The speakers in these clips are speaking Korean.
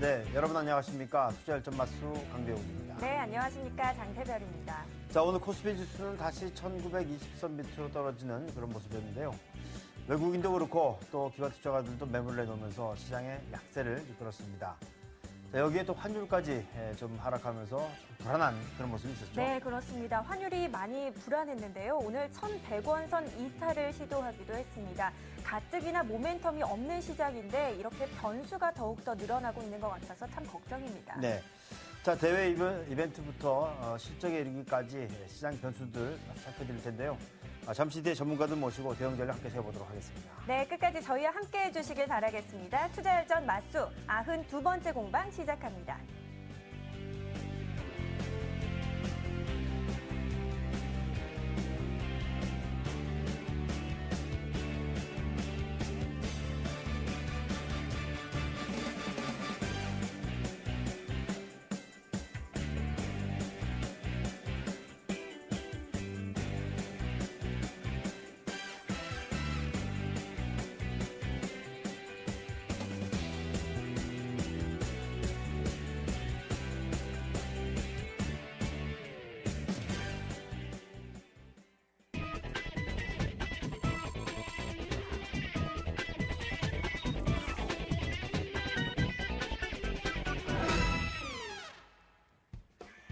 네, 여러분 안녕하십니까? 투자열전 마수 강대웅입니다. 네, 안녕하십니까? 장태별입니다. 자, 오늘 코스피 지수는 다시 1920선 밑으로 떨어지는 그런 모습이었는데요. 외국인도 그렇고 또 기관 투자가들도 매물을 내놓으면서 시장에 약세를 이끌었습니다. 자, 여기에 또 환율까지 좀 하락하면서 좀 불안한 그런 모습이 있었죠. 네, 그렇습니다. 환율이 많이 불안했는데요. 오늘 1,100원 선 이탈을 시도하기도 했습니다. 가뜩이나 모멘텀이 없는 시장인데 이렇게 변수가 더욱더 늘어나고 있는 것 같아서 참 걱정입니다. 네. 자, 대회 이벤트부터 실적에 이르기까지 시장 변수들 살펴드릴 텐데요. 잠시 뒤에 전문가들 모시고 대응 전략 함께 세워보도록 하겠습니다. 네, 끝까지 저희와 함께 해주시길 바라겠습니다. 투자열전 마수 92번째 공방 시작합니다.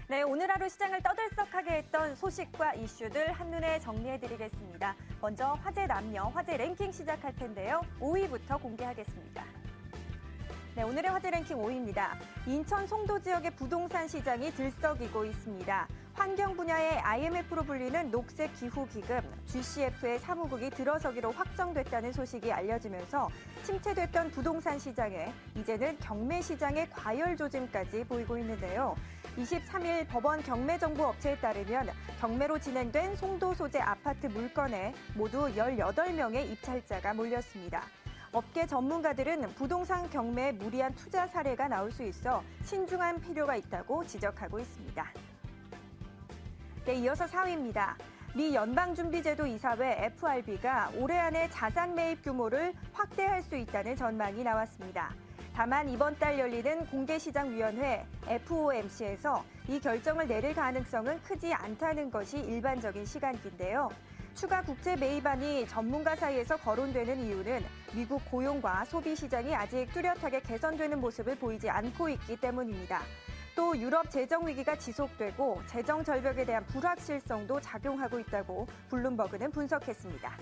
네, 오늘 하루 시장을 떠들썩하게 했던 소식과 이슈들 한눈에 정리해드리겠습니다. 먼저 화제 남녀, 화제 랭킹 시작할 텐데요. 5위부터 공개하겠습니다. 네, 오늘의 화제 랭킹 5위입니다. 인천 송도 지역의 부동산 시장이 들썩이고 있습니다. 환경 분야의 IMF로 불리는 녹색 기후 기금 GCF의 사무국이 들어서기로 확정됐다는 소식이 알려지면서 침체됐던 부동산 시장에 이제는 경매 시장의 과열 조짐까지 보이고 있는데요. 23일 법원 경매 정보 업체에 따르면 경매로 진행된 송도 소재 아파트 물건에 모두 18명의 입찰자가 몰렸습니다. 업계 전문가들은 부동산 경매에 무리한 투자 사례가 나올 수 있어 신중한 필요가 있다고 지적하고 있습니다. 네, 이어서 4위입니다. 미 연방준비제도 이사회 FRB가 올해 안에 자산 매입 규모를 확대할 수 있다는 전망이 나왔습니다. 다만 이번 달 열리는 공개시장위원회 FOMC에서 이 결정을 내릴 가능성은 크지 않다는 것이 일반적인 시각인데요. 추가 국제 매입안이 전문가 사이에서 거론되는 이유는 미국 고용과 소비 시장이 아직 뚜렷하게 개선되는 모습을 보이지 않고 있기 때문입니다. 또 유럽 재정 위기가 지속되고 재정 절벽에 대한 불확실성도 작용하고 있다고 블룸버그는 분석했습니다.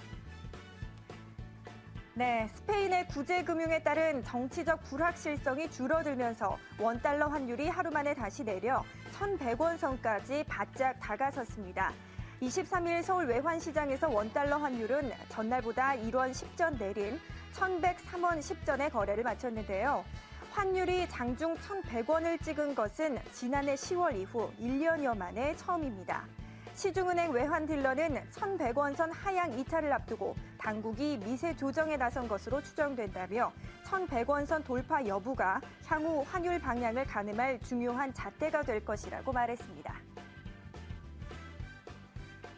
네, 스페인의 구제금융에 따른 정치적 불확실성이 줄어들면서 원달러 환율이 하루 만에 다시 내려 1,100원 선까지 바짝 다가섰습니다. 23일 서울 외환시장에서 원달러 환율은 전날보다 1원 10전 내린 1,103원 10전에 거래를 마쳤는데요. 환율이 장중 1,100원을 찍은 것은 지난해 10월 이후 1년여 만에 처음입니다. 시중은행 외환딜러는 1,100원 선 하향 이탈을 앞두고 당국이 미세 조정에 나선 것으로 추정된다며 1,100원 선 돌파 여부가 향후 환율 방향을 가늠할 중요한 잣대가 될 것이라고 말했습니다.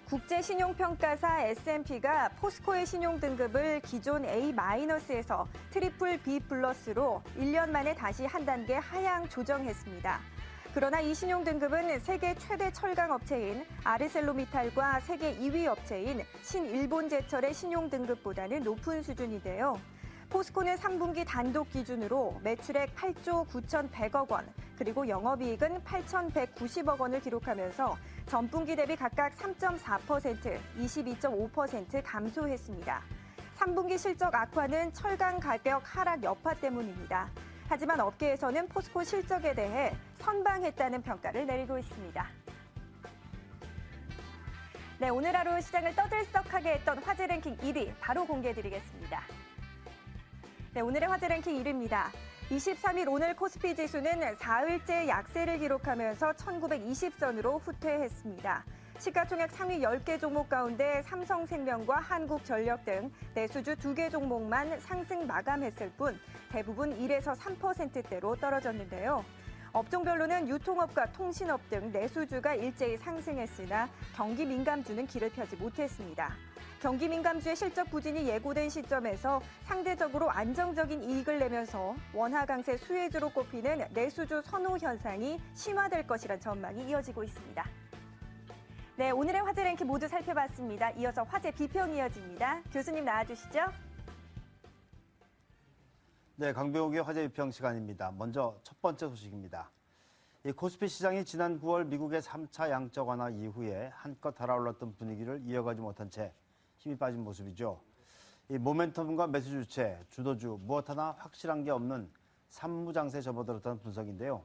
국제신용평가사 S&P가 포스코의 신용등급을 기존 A-에서 트리플 B+로 1년 만에 다시 한 단계 하향 조정했습니다. 그러나 이 신용등급은 세계 최대 철강 업체인 아르셀로미탈과 세계 2위 업체인 신일본제철의 신용등급보다는 높은 수준인데요. 포스코는 3분기 단독 기준으로 매출액 8조 9,100억 원, 그리고 영업이익은 8,190억 원을 기록하면서 전분기 대비 각각 3.4%, 22.5% 감소했습니다. 3분기 실적 악화는 철강 가격 하락 여파 때문입니다. 하지만 업계에서는 포스코 실적에 대해 선방했다는 평가를 내리고 있습니다. 네, 오늘 하루 시장을 떠들썩하게 했던 화제 랭킹 1위 바로 공개해드리겠습니다. 네, 오늘의 화제 랭킹 1위입니다. 23일 오늘 코스피 지수는 4일째 약세를 기록하면서 1920선으로 후퇴했습니다. 시가총액 상위 10개 종목 가운데 삼성생명과 한국전력 등 내수주 2개 종목만 상승 마감했을 뿐 대부분 1에서 3%대로 떨어졌는데요. 업종별로는 유통업과 통신업 등 내수주가 일제히 상승했으나 경기 민감주는 길을 펴지 못했습니다. 경기 민감주의 실적 부진이 예고된 시점에서 상대적으로 안정적인 이익을 내면서 원화 강세 수혜주로 꼽히는 내수주 선호 현상이 심화될 것이란 전망이 이어지고 있습니다. 네, 오늘의 화제 랭킹 모두 살펴봤습니다. 이어서 화제 비평 이어집니다. 교수님 나와주시죠. 네, 강병욱의 화제 비평 시간입니다. 먼저 첫 번째 소식입니다. 이 코스피 시장이 지난 9월 미국의 3차 양적 완화 이후에 한껏 달아올랐던 분위기를 이어가지 못한 채 힘이 빠진 모습이죠. 이 모멘텀과 매수 주체, 주도주 무엇 하나 확실한 게 없는 산무장세에 접어들었다는 분석인데요.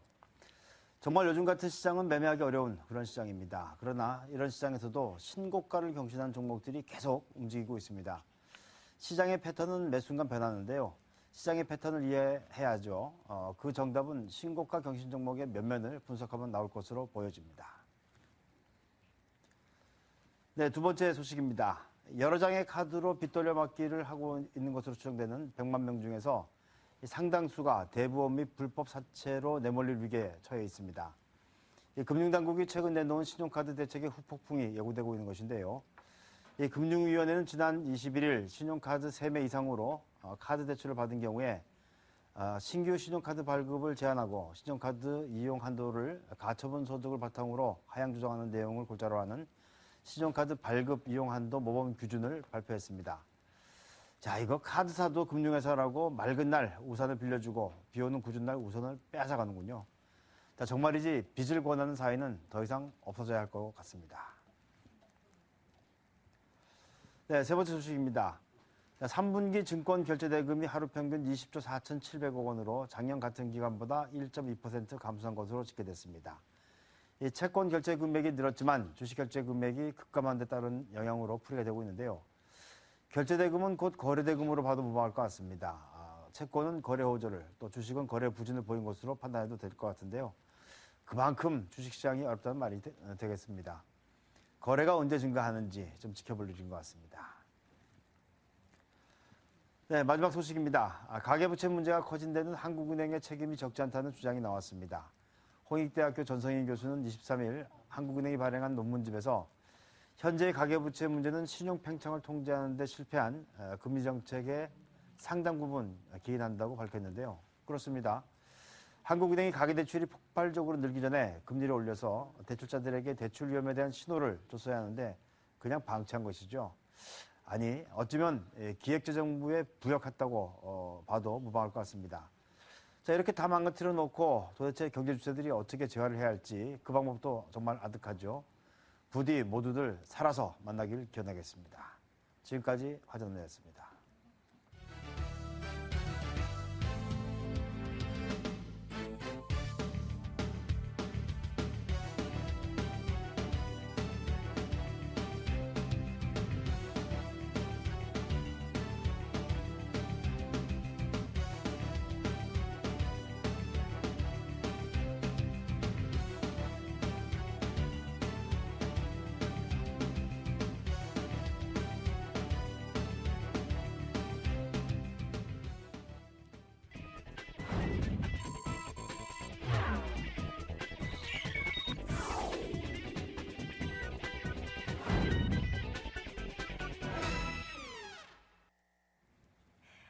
정말 요즘 같은 시장은 매매하기 어려운 그런 시장입니다. 그러나 이런 시장에서도 신고가를 경신한 종목들이 계속 움직이고 있습니다. 시장의 패턴은 매 순간 변하는데요. 시장의 패턴을 이해해야죠. 그 정답은 신고가 경신 종목의 면면을 분석하면 나올 것으로 보여집니다. 네, 두 번째 소식입니다. 여러 장의 카드로 빚 돌려막기를 하고 있는 것으로 추정되는 100만 명 중에서 상당수가 대부업 및 불법 사채로 내몰릴 위기에 처해 있습니다. 금융당국이 최근 내놓은 신용카드 대책의 후폭풍이 예고되고 있는 것인데요. 금융위원회는 지난 21일 신용카드 3매 이상으로 카드 대출을 받은 경우에 신규 신용카드 발급을 제한하고 신용카드 이용 한도를 가처분 소득을 바탕으로 하향 조정하는 내용을 골자로 하는 신용카드 발급 이용 한도 모범 규준을 발표했습니다. 자, 이거 카드사도 금융회사라고 맑은 날 우산을 빌려주고 비 오는 궂은 날 우산을 빼앗아가는군요. 자, 정말이지 빚을 권하는 사회는 더 이상 없어져야 할 것 같습니다. 네, 세 번째 소식입니다. 3분기 증권 결제 대금이 하루 평균 20조 4,700억 원으로 작년 같은 기간보다 1.2% 감소한 것으로 집계됐습니다. 이 채권 결제 금액이 늘었지만 주식 결제 금액이 급감한 데 따른 영향으로 풀이가 되고 있는데요. 결제 대금은 곧 거래 대금으로 봐도 무방할 것 같습니다. 채권은 거래 호조를, 또 주식은 거래 부진을 보인 것으로 판단해도 될 것 같은데요. 그만큼 주식시장이 어렵다는 말이 되겠습니다. 거래가 언제 증가하는지 좀 지켜볼 일인 것 같습니다. 네, 마지막 소식입니다. 가계부채 문제가 커진 데는 한국은행의 책임이 적지 않다는 주장이 나왔습니다. 홍익대학교 전성인 교수는 23일 한국은행이 발행한 논문집에서 현재의 가계부채 문제는 신용팽창을 통제하는 데 실패한 금리정책의 상당 부분 기인한다고 밝혔는데요. 그렇습니다. 한국은행이 가계대출이 폭발적으로 늘기 전에 금리를 올려서 대출자들에게 대출 위험에 대한 신호를 줬어야 하는데 그냥 방치한 것이죠. 아니, 어쩌면 기획재정부에 부역했다고 봐도 무방할 것 같습니다. 자, 이렇게 다 망가뜨려 놓고 도대체 경제주체들이 어떻게 재활을 해야 할지 그 방법도 정말 아득하죠. 부디 모두들 살아서 만나길 기원하겠습니다. 지금까지 화전네였습니다.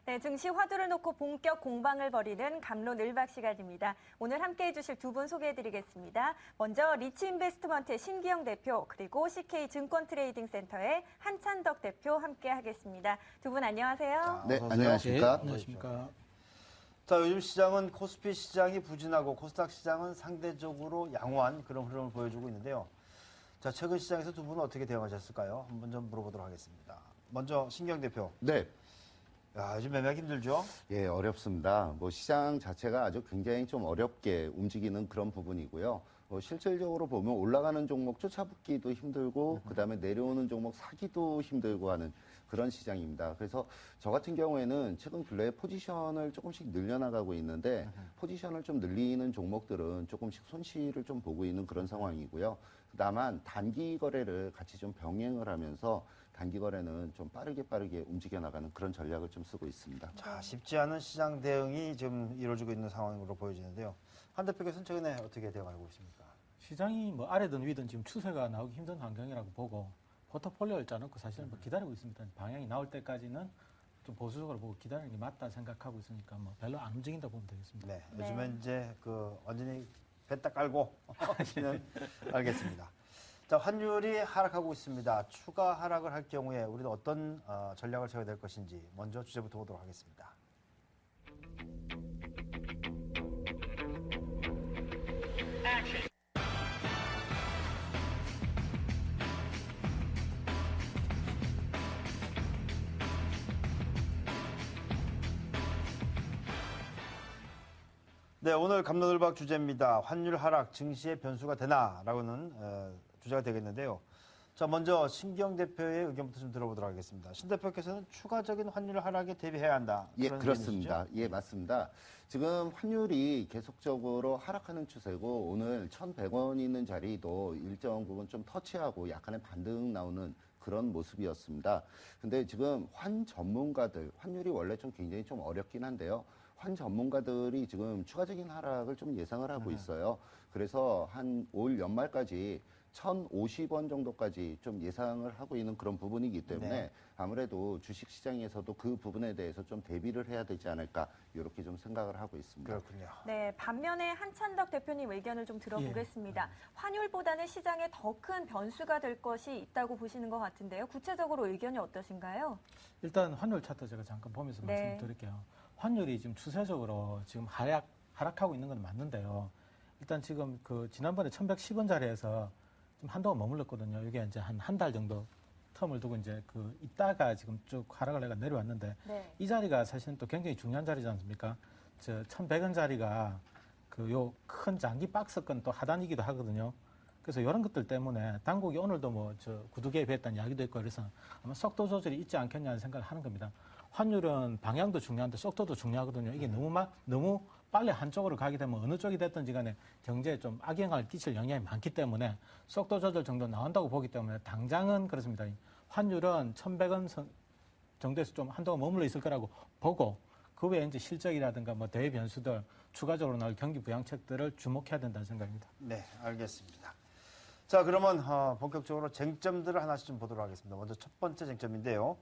네, 증시 화두를 놓고 본격 공방을 벌이는 감론을박 시간입니다. 오늘 함께해 주실 두 분 소개해드리겠습니다. 먼저 리치인베스트먼트의 신기영 대표 그리고 CK증권트레이딩센터의 한찬덕 대표 함께하겠습니다. 두 분 안녕하세요. 네, 어서 오세요. 안녕하십니까. 네, 안녕하십니까. 자, 요즘 시장은 코스피 시장이 부진하고 코스닥 시장은 상대적으로 양호한 그런 흐름을 보여주고 있는데요. 자, 최근 시장에서 두 분은 어떻게 대응하셨을까요? 한번 좀 물어보도록 하겠습니다. 먼저 신기영 대표. 네, 야, 요즘 매매하기 힘들죠? 예, 어렵습니다. 시장 자체가 아주 굉장히 좀 어렵게 움직이는 그런 부분이고요. 실질적으로 보면 올라가는 종목 쫓아붙기도 힘들고, 그 다음에 내려오는 종목 사기도 힘들고 하는 그런 시장입니다. 그래서 저 같은 경우에는 최근 근래에 포지션을 조금씩 늘려나가고 있는데, 포지션을 좀 늘리는 종목들은 조금씩 손실을 좀 보고 있는 그런 상황이고요. 다만 단기 거래를 같이 좀 병행을 하면서 단기 거래는 좀 빠르게 움직여 나가는 그런 전략을 좀 쓰고 있습니다. 자, 쉽지 않은 시장 대응이 좀 이루어지고 있는 상황으로 보여지는데요. 한 대표께서는 최근에 어떻게 대응하고 있습니까? 시장이 아래든 위든 지금 추세가 나오기 힘든 환경이라고 보고 포트폴리오를 짜놓고 사실은 뭐 기다리고 있습니다. 방향이 나올 때까지는 좀 보수적으로 보고 기다리는 게 맞다 생각하고 있으니까 뭐 별로 안 움직인다 보면 되겠습니다. 네, 네. 요즘엔 이제 완전히 배 딱 깔고 하시면 알겠습니다. 자, 환율이 하락하고 있습니다. 추가 하락을 할 경우에 우리는 어떤 전략을 세워야 될 것인지 먼저 주제부터 보도록 하겠습니다. 네, 오늘 갑론을박 주제입니다. 환율 하락 증시의 변수가 되나라고는 주제가 되겠는데요. 자, 먼저 신기영 대표의 의견부터 좀 들어보도록 하겠습니다. 신 대표께서는 추가적인 환율 하락에 대비해야 한다. 예, 그런 그렇습니다. 의견이시죠? 예, 맞습니다. 지금 환율이 계속적으로 하락하는 추세고 오늘 1,100원 있는 자리도 일정 부분 좀 터치하고 약간의 반등 나오는 그런 모습이었습니다. 근데 지금 환 전문가들, 환율이 원래 좀 굉장히 좀 어렵긴 한데요. 환 전문가들이 지금 추가적인 하락을 좀 예상을 하고 있어요. 그래서 한 올 연말까지 1,050원 정도까지 좀 예상을 하고 있는 그런 부분이기 때문에 네. 아무래도 주식 시장에서도 그 부분에 대해서 좀 대비를 해야 되지 않을까 이렇게 좀 생각을 하고 있습니다. 그렇군요. 네, 반면에 한찬덕 대표님 의견을 좀 들어보겠습니다. 환율보다는 시장에 더 큰 변수가 될 것이 있다고 보시는 것 같은데요. 구체적으로 의견이 어떠신가요? 일단 환율 차트 제가 잠깐 보면서 네. 말씀드릴게요. 환율이 지금 추세적으로 지금 하락하고 있는 건 맞는데요. 일단 지금 그 지난번에 1110원 자리에서 좀 한동안 머물렀거든요. 이게 이제 한 달 정도 텀을 두고 이제 그 있다가 지금 쭉 하락을 해가 내려왔는데 네. 이 자리가 사실은 또 굉장히 중요한 자리지 않습니까? 1100원 자리가 그 요 큰 장기 박스권 또 하단이기도 하거든요. 그래서 이런 것들 때문에 당국이 오늘도 뭐 구두 개입했다는 이야기도 있고 그래서 아마 속도 조절이 있지 않겠냐는 생각을 하는 겁니다. 환율은 방향도 중요한데 속도도 중요하거든요. 이게 너무 빨리 한쪽으로 가게 되면 어느 쪽이 됐든지 간에 경제에 좀 악영향을 끼칠 영향이 많기 때문에 속도 조절 정도 나온다고 보기 때문에 당장은 그렇습니다. 환율은 1,100원 정도에서 좀 한동안 머물러 있을 거라고 보고 그 외에 이제 실적이라든가 뭐 대외 변수들 추가적으로 나올 경기 부양책들을 주목해야 된다는 생각입니다. 네, 알겠습니다. 자, 그러면 본격적으로 쟁점들을 하나씩 좀 보도록 하겠습니다. 먼저 첫 번째 쟁점인데요.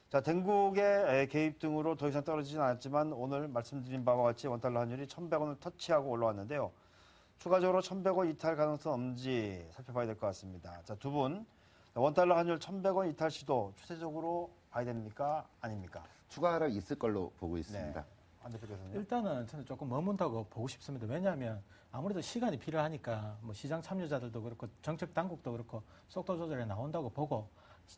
자, den국의 개입 등으로 더 이상 떨어지진 않았지만 오늘 말씀드린 바와 같이 원달러 환율이 1,100원을 터치하고 올라왔는데요. 추가적으로 1,100원 이탈 가능성 없는지 살펴봐야 될 것 같습니다. 자, 두 분, 원달러 환율 1,100원 이탈 시도 추세적으로 봐야 됩니까? 아닙니까? 추가 하락 있을 걸로 보고 있습니다. 네. 안 대표께서는요? 일단은 저는 조금 머문다고 보고 싶습니다. 왜냐하면 아무래도 시간이 필요하니까 뭐 시장 참여자들도 그렇고 정책 당국도 그렇고 속도 조절에 나온다고 보고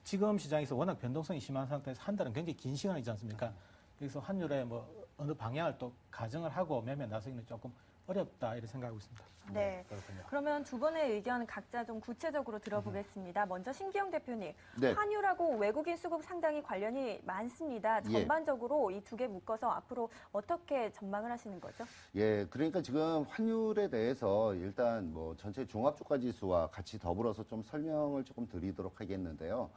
지금 시장에서 워낙 변동성이 심한 상태에서 한 달은 굉장히 긴 시간이지 않습니까? 그래서 환율에 뭐 어느 방향을 또 가정을 하고 매매 나서기는 조금 어렵다 이렇게 생각하고 있습니다. 네. 그렇군요. 그러면 두 분의 의견 각자 좀 구체적으로 들어보겠습니다. 먼저 신기영 대표님, 네. 환율하고 외국인 수급 상당히 관련이 많습니다. 예. 전반적으로 이 두 개 묶어서 앞으로 어떻게 전망을 하시는 거죠? 예, 그러니까 지금 환율에 대해서 일단 뭐 전체 종합주가지수와 같이 더불어서 좀 설명을 조금 드리도록 하겠는데요.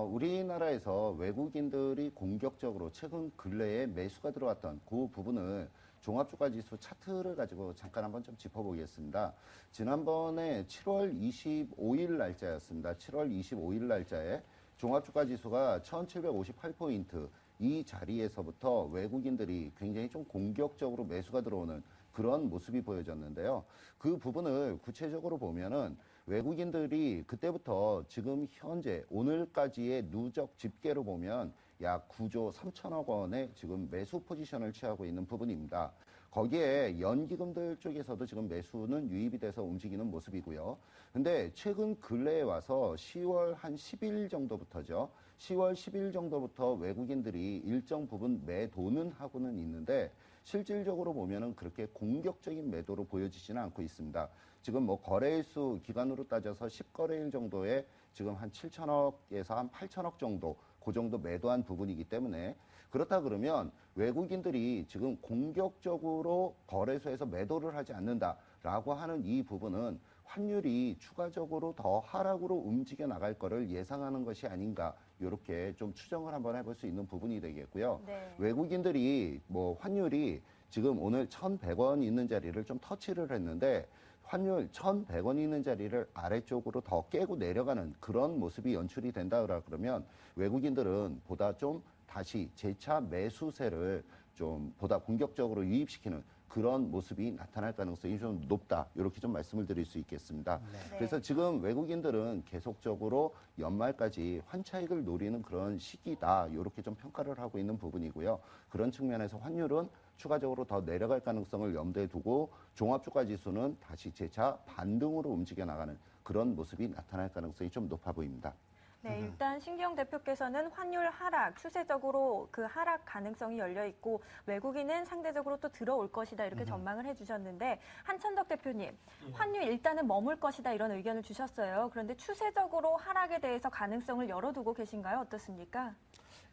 우리나라에서 외국인들이 공격적으로 최근 근래에 매수가 들어왔던 그 부분을 종합주가지수 차트를 가지고 잠깐 한번 좀 짚어보겠습니다. 지난번에 7월 25일 날짜였습니다. 7월 25일 날짜에 종합주가지수가 1758포인트 이 자리에서부터 외국인들이 굉장히 좀 공격적으로 매수가 들어오는 그런 모습이 보여졌는데요. 그 부분을 구체적으로 보면은 외국인들이 그때부터 지금 현재 오늘까지의 누적 집계로 보면 약 9조 3천억 원의 지금 매수 포지션을 취하고 있는 부분입니다. 거기에 연기금들 쪽에서도 지금 매수는 유입이 돼서 움직이는 모습이고요. 근데 최근 근래에 와서 10월 한 10일 정도부터죠. 10월 10일 정도부터 외국인들이 일정 부분 매도는 하고는 있는데 실질적으로 보면은 그렇게 공격적인 매도로 보여지지는 않고 있습니다. 지금 뭐 거래일수 기간으로 따져서 10거래일 정도에 지금 한 7천억에서 한 8천억 정도 그 정도 매도한 부분이기 때문에 그렇다 그러면 외국인들이 지금 공격적으로 거래소에서 매도를 하지 않는다라고 하는 이 부분은 환율이 추가적으로 더 하락으로 움직여 나갈 거를 예상하는 것이 아닌가 이렇게 좀 추정을 한번 해볼 수 있는 부분이 되겠고요. 네. 외국인들이 뭐 환율이 지금 오늘 1,100원 있는 자리를 좀 터치를 했는데 환율 1,100원이 있는 자리를 아래쪽으로 더 깨고 내려가는 그런 모습이 연출이 된다 그러면 외국인들은 보다 좀 다시 재차 매수세를 좀 보다 공격적으로 유입시키는 그런 모습이 나타날 가능성이 좀 높다. 이렇게 좀 말씀을 드릴 수 있겠습니다. 네. 그래서 지금 외국인들은 계속적으로 연말까지 환차익을 노리는 그런 시기다. 이렇게 좀 평가를 하고 있는 부분이고요. 그런 측면에서 환율은 추가적으로 더 내려갈 가능성을 염두에 두고 종합주가 지수는 다시 재차 반등으로 움직여 나가는 그런 모습이 나타날 가능성이 좀 높아 보입니다. 네, 일단 신기영 대표께서는 환율 하락, 추세적으로 그 하락 가능성이 열려 있고 외국인은 상대적으로 또 들어올 것이다 이렇게 전망을 해주셨는데 한천덕 대표님, 환율 일단은 머물 것이다 이런 의견을 주셨어요. 그런데 추세적으로 하락에 대해서 가능성을 열어두고 계신가요? 어떻습니까?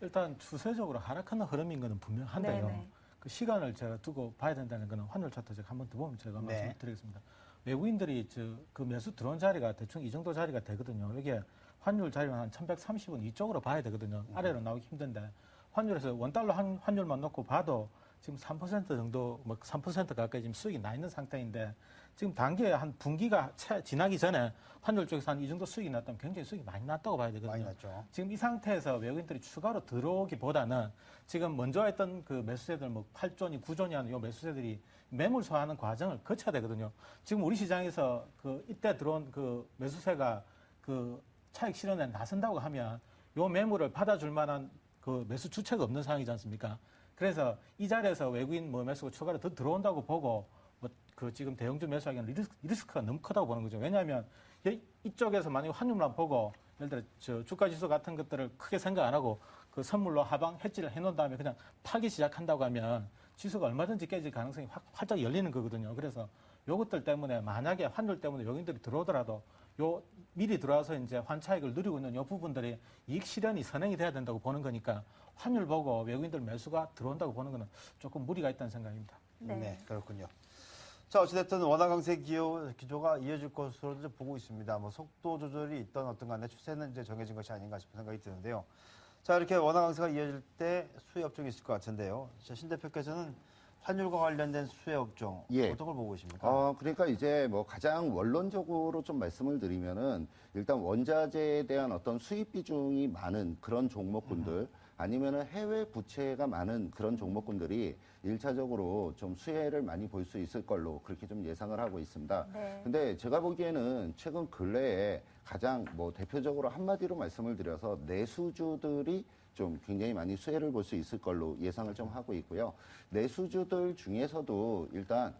일단 추세적으로 하락하는 흐름인 것은 분명한데요. 네네. 그 시간을 제가 두고 봐야 된다는 것은 환율 차트 제가 한번 더 보면 제가 네. 말씀을 드리겠습니다. 외국인들이 그 매수 들어온 자리가 대충 이 정도 자리가 되거든요. 이게 환율 자리는 한 1130원 이쪽으로 봐야 되거든요. 아래로 나오기 힘든데 환율에서 원달러 환율만 놓고 봐도 지금 3% 정도, 뭐 3% 가까이 지금 수익이 나 있는 상태인데 지금 단기에 한 분기가 지나기 전에 환율 쪽에서 한 이 정도 수익이 났다면 굉장히 수익이 많이 났다고 봐야 되거든요. 많이 났죠. 지금 이 상태에서 외국인들이 추가로 들어오기보다는 지금 먼저 했던 그 매수세들 뭐 8조니 9조니 하는 요 매수세들이 매물 소화하는 과정을 거쳐야 되거든요. 지금 우리 시장에서 그 이때 들어온 그 매수세가 그 차익 실현에 나선다고 하면 요 매물을 받아줄 만한 그 매수 주체가 없는 상황이지 않습니까? 그래서 이 자리에서 외국인 뭐 매수가 추가로 더 들어온다고 보고 뭐 그 지금 대형주 매수하기에는 리스크가 너무 크다고 보는 거죠. 왜냐하면 이쪽에서 만약에 환율만 보고 예를 들어 저 주가 지수 같은 것들을 크게 생각 안 하고 그 선물로 하방 해지를 해놓은 다음에 그냥 팔기 시작한다고 하면 지수가 얼마든지 깨질 가능성이 활짝 열리는 거거든요. 그래서 요것들 때문에 만약에 환율 때문에 외국인들이 들어오더라도 요 미리 들어와서 이제 환차익을 누리고 있는 요 부분들이 이익 실현이 선행이 돼야 된다고 보는 거니까 환율 보고 외국인들 매수가 들어온다고 보는 거는 조금 무리가 있다는 생각입니다. 네. 그렇군요. 자, 어찌됐든 원화 강세 기조가 이어질 것으로 이제 보고 있습니다. 뭐 속도 조절이 있던 어떤 간에 추세는 이제 정해진 것이 아닌가 싶은 생각이 드는데요. 자, 이렇게 원화 강세가 이어질 때 수혜 업종이 있을 것 같은데요. 신 대표께서는 환율과 관련된 수혜 업종 어떤 걸 보고 계십니까? 그러니까 이제 뭐 가장 원론적으로 좀 말씀을 드리면은 일단 원자재에 대한 어떤 수입 비중이 많은 그런 종목군들 아니면은 해외 부채가 많은 그런 종목군들이 1차적으로 좀 수혜를 많이 볼 수 있을 걸로 그렇게 좀 예상을 하고 있습니다. 네. 근데 제가 보기에는 최근 근래에 가장 뭐 대표적으로 한마디로 말씀을 드려서 내수주들이 좀 굉장히 많이 수혜를 볼 수 있을 걸로 예상을 좀 하고 있고요. 내수주들 중에서도 일단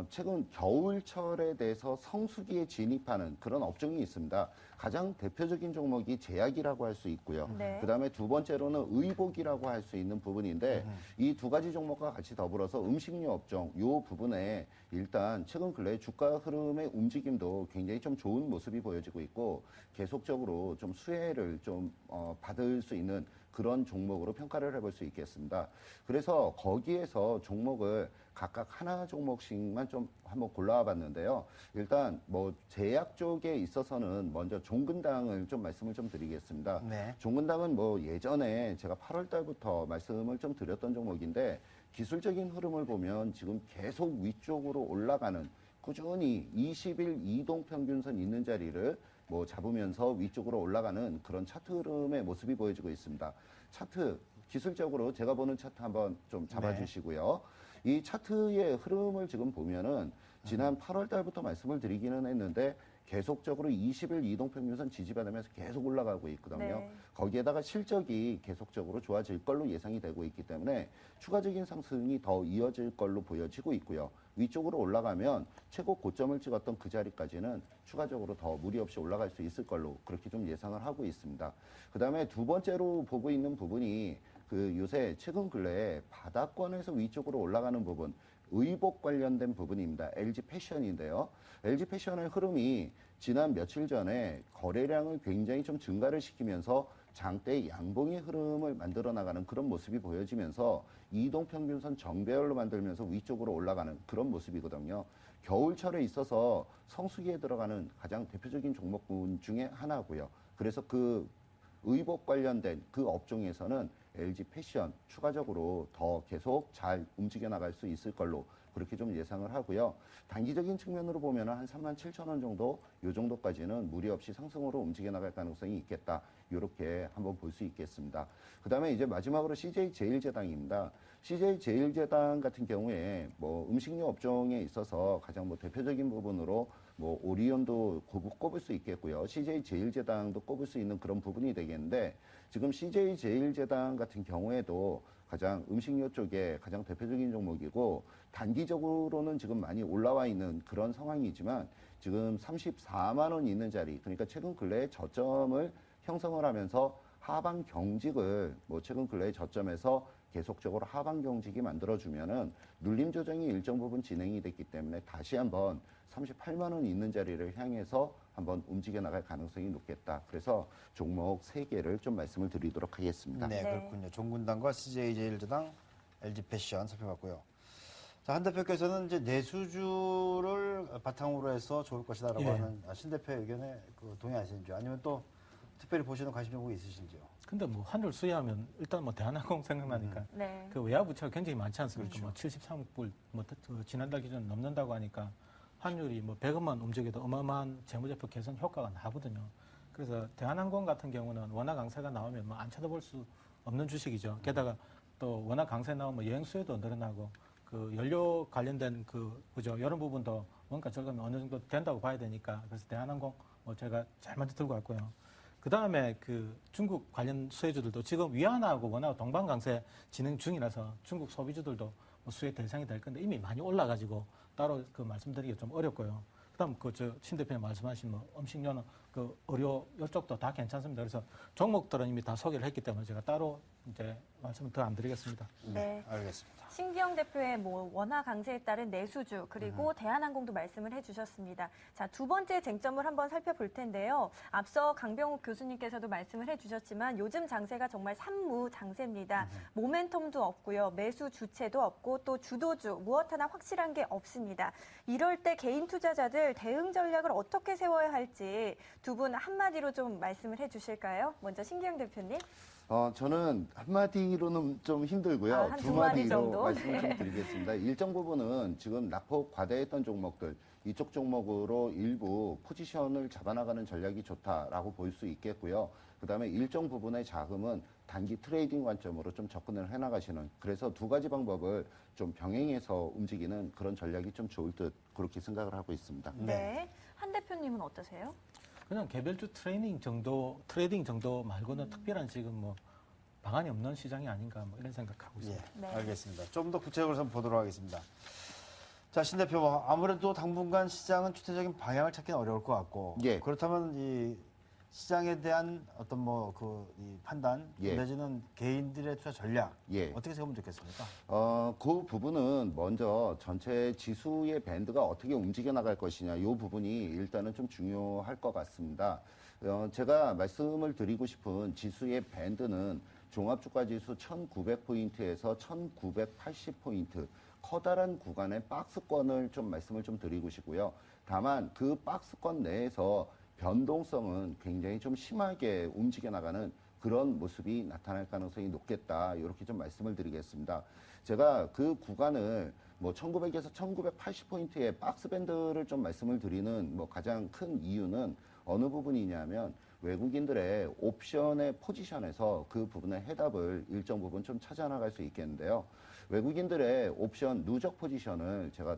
최근 겨울철에 대해서 성수기에 진입하는 그런 업종이 있습니다. 가장 대표적인 종목이 제약이라고 할 수 있고요. 네. 그다음에 두 번째로는 의복이라고 할 수 있는 부분인데 이 두 가지 종목과 같이 더불어서 음식료 업종 요 부분에 일단 최근 근래 주가 흐름의 움직임도 굉장히 좀 좋은 모습이 보여지고 있고 계속적으로 좀 수혜를 좀 받을 수 있는 그런 종목으로 평가를 해볼 수 있겠습니다. 그래서 거기에서 종목을 각각 하나 종목씩만 좀 한번 골라와 봤는데요. 일단 뭐 제약 쪽에 있어서는 먼저 종근당을 좀 말씀을 좀 드리겠습니다. 네. 종근당은 뭐 예전에 제가 8월 달부터 말씀을 좀 드렸던 종목인데 기술적인 흐름을 보면 지금 계속 위쪽으로 올라가는 꾸준히 20일 이동 평균선 있는 자리를 뭐 잡으면서 위쪽으로 올라가는 그런 차트 흐름의 모습이 보여지고 있습니다. 차트 기술적으로 제가 보는 차트 한번 좀 잡아주시고요. 이 차트의 흐름을 지금 보면은 지난 8월 달부터 말씀을 드리기는 했는데 계속적으로 20일 이동평균선 지지받으면서 계속 올라가고 있거든요. 네. 거기에다가 실적이 계속적으로 좋아질 걸로 예상이 되고 있기 때문에 추가적인 상승이 더 이어질 걸로 보여지고 있고요. 위쪽으로 올라가면 최고 고점을 찍었던 그 자리까지는 추가적으로 더 무리 없이 올라갈 수 있을 걸로 그렇게 좀 예상을 하고 있습니다. 그다음에 두 번째로 보고 있는 부분이 그 요새 최근 근래에 바닥권에서 위쪽으로 올라가는 부분, 의복 관련된 부분입니다. LG 패션인데요. LG 패션의 흐름이 지난 며칠 전에 거래량을 굉장히 좀 증가를 시키면서 장대 양봉의 흐름을 만들어 나가는 그런 모습이 보여지면서 이동평균선 정배열로 만들면서 위쪽으로 올라가는 그런 모습이거든요. 겨울철에 있어서 성수기에 들어가는 가장 대표적인 종목군 중에 하나고요. 그래서 그 의복 관련된 그 업종에서는 LG 패션 추가적으로 더 계속 잘 움직여 나갈 수 있을 걸로 그렇게 좀 예상을 하고요. 단기적인 측면으로 보면 한 37,000원 정도, 요 정도까지는 무리 없이 상승으로 움직여 나갈 가능성이 있겠다. 이렇게 한번 볼 수 있겠습니다. 그 다음에 이제 마지막으로 CJ제일제당입니다. CJ제일제당 같은 경우에 뭐 음식료 업종에 있어서 가장 뭐 대표적인 부분으로 뭐 오리온도 꼽을 수 있겠고요. CJ제일제당도 꼽을 수 있는 그런 부분이 되겠는데 지금 CJ제일제당 같은 경우에도 가장 음식료 쪽에 가장 대표적인 종목이고 단기적으로는 지금 많이 올라와 있는 그런 상황이지만 지금 34만 원 있는 자리, 그러니까 최근 근래에 저점을 형성을 하면서 하방 경직을 뭐 최근 근래의 저점에서 계속적으로 하방 경직이 만들어주면은 눌림 조정이 일정 부분 진행이 됐기 때문에 다시 한번 38만 원 있는 자리를 향해서 한번 움직여 나갈 가능성이 높겠다. 그래서 종목 3개를 좀 말씀을 드리도록 하겠습니다. 네, 네. 그렇군요. 종군당과 CJ제일제당, LG패션 살펴봤고요. 자, 한 대표께서는 이제 내수주를 바탕으로 해서 좋을 것이다라고 예. 하는 신 대표 의견에 동의하시는지요? 아니면 또 특별히 보시는 관심 종목이 있으신지요? 근데 뭐 환율 수혜하면 일단 뭐 대한항공 생각나니까 네. 그 외화 부채가 굉장히 많지 않습니까? 그렇죠. 뭐 73억 불, 뭐 지난달 기준 넘는다고 하니까 환율이 뭐 100원만 움직여도 어마어마한 재무제표 개선 효과가 나거든요. 그래서 대한항공 같은 경우는 워낙 강세가 나오면 뭐 안 쳐다볼 수 없는 주식이죠. 게다가 또 워낙 강세 나오면 여행 수혜도 늘어나고 그 연료 관련된 그죠 이런 부분도 원가 절감이 어느 정도 된다고 봐야 되니까 그래서 대한항공 뭐 제가 잘 먼저 들고 왔고요. 그 다음에 그 중국 관련 수혜주들도 지금 위안화하고 워낙 동반 강세 진행 중이라서 중국 소비주들도 뭐 수혜 대상이 될 건데 이미 많이 올라가지고 따로 그 말씀드리기 좀 어렵고요. 그다음 신 대표님 말씀하신 뭐 음식료나 그 의료 이쪽도 다 괜찮습니다. 그래서 종목들은 이미 다 소개를 했기 때문에 제가 따로 이제 말씀을 더 안 드리겠습니다. 네. 알겠습니다. 신기영 대표의 뭐 원화 강세에 따른 내수주 그리고 대한항공도 말씀을 해주셨습니다. 자, 두 번째 쟁점을 한번 살펴볼 텐데요. 앞서 강병욱 교수님께서도 말씀을 해주셨지만 요즘 장세가 정말 산무 장세입니다. 모멘텀도 없고요. 매수 주체도 없고 또 주도주 무엇 하나 확실한 게 없습니다. 이럴 때 개인 투자자들 대응 전략을 어떻게 세워야 할지 두 분 한마디로 좀 말씀을 해주실까요? 먼저 신기영 대표님. 저는 한마디로는 좀 힘들고요. 한 두 두 마디 마디로 정도? 말씀을 좀 드리겠습니다. 일정 부분은 지금 낙폭 과대했던 종목들, 이쪽 종목으로 일부 포지션을 잡아나가는 전략이 좋다라고 볼 수 있겠고요. 그 다음에 일정 부분의 자금은 단기 트레이딩 관점으로 좀 접근을 해나가시는, 그래서 두 가지 방법을 좀 병행해서 움직이는 그런 전략이 좀 좋을 듯 그렇게 생각을 하고 있습니다. 네. 한 대표님은 어떠세요? 그냥 개별주 트레이딩 정도 말고는 특별한 지금 뭐 방안이 없는 시장이 아닌가 뭐 이런 생각하고 예, 있습니다. 네. 알겠습니다. 좀 더 구체적으로 한번 보도록 하겠습니다. 자, 신 대표, 아무래도 당분간 시장은 추세적인 방향을 찾기는 어려울 것 같고, 예. 그렇다면 이 시장에 대한 어떤 이 판단, 예. 내지는 개인들의 투자 전략 예. 어떻게 세우면 좋겠습니까? 그 부분은 먼저 전체 지수의 밴드가 어떻게 움직여 나갈 것이냐, 이 부분이 일단은 좀 중요할 것 같습니다. 제가 말씀을 드리고 싶은 지수의 밴드는 종합주가지수 1900포인트에서 1980포인트, 커다란 구간의 박스권을 좀 말씀을 좀 드리고 싶고요. 다만 그 박스권 내에서 변동성은 굉장히 좀 심하게 움직여 나가는 그런 모습이 나타날 가능성이 높겠다. 이렇게 좀 말씀을 드리겠습니다. 제가 그 구간을 뭐 1900에서 1980포인트의 박스 밴드를 좀 말씀을 드리는 뭐 가장 큰 이유는 어느 부분이냐면 외국인들의 옵션의 포지션에서 그 부분의 해답을 일정 부분 좀 찾아 나갈 수 있겠는데요. 외국인들의 옵션 누적 포지션을 제가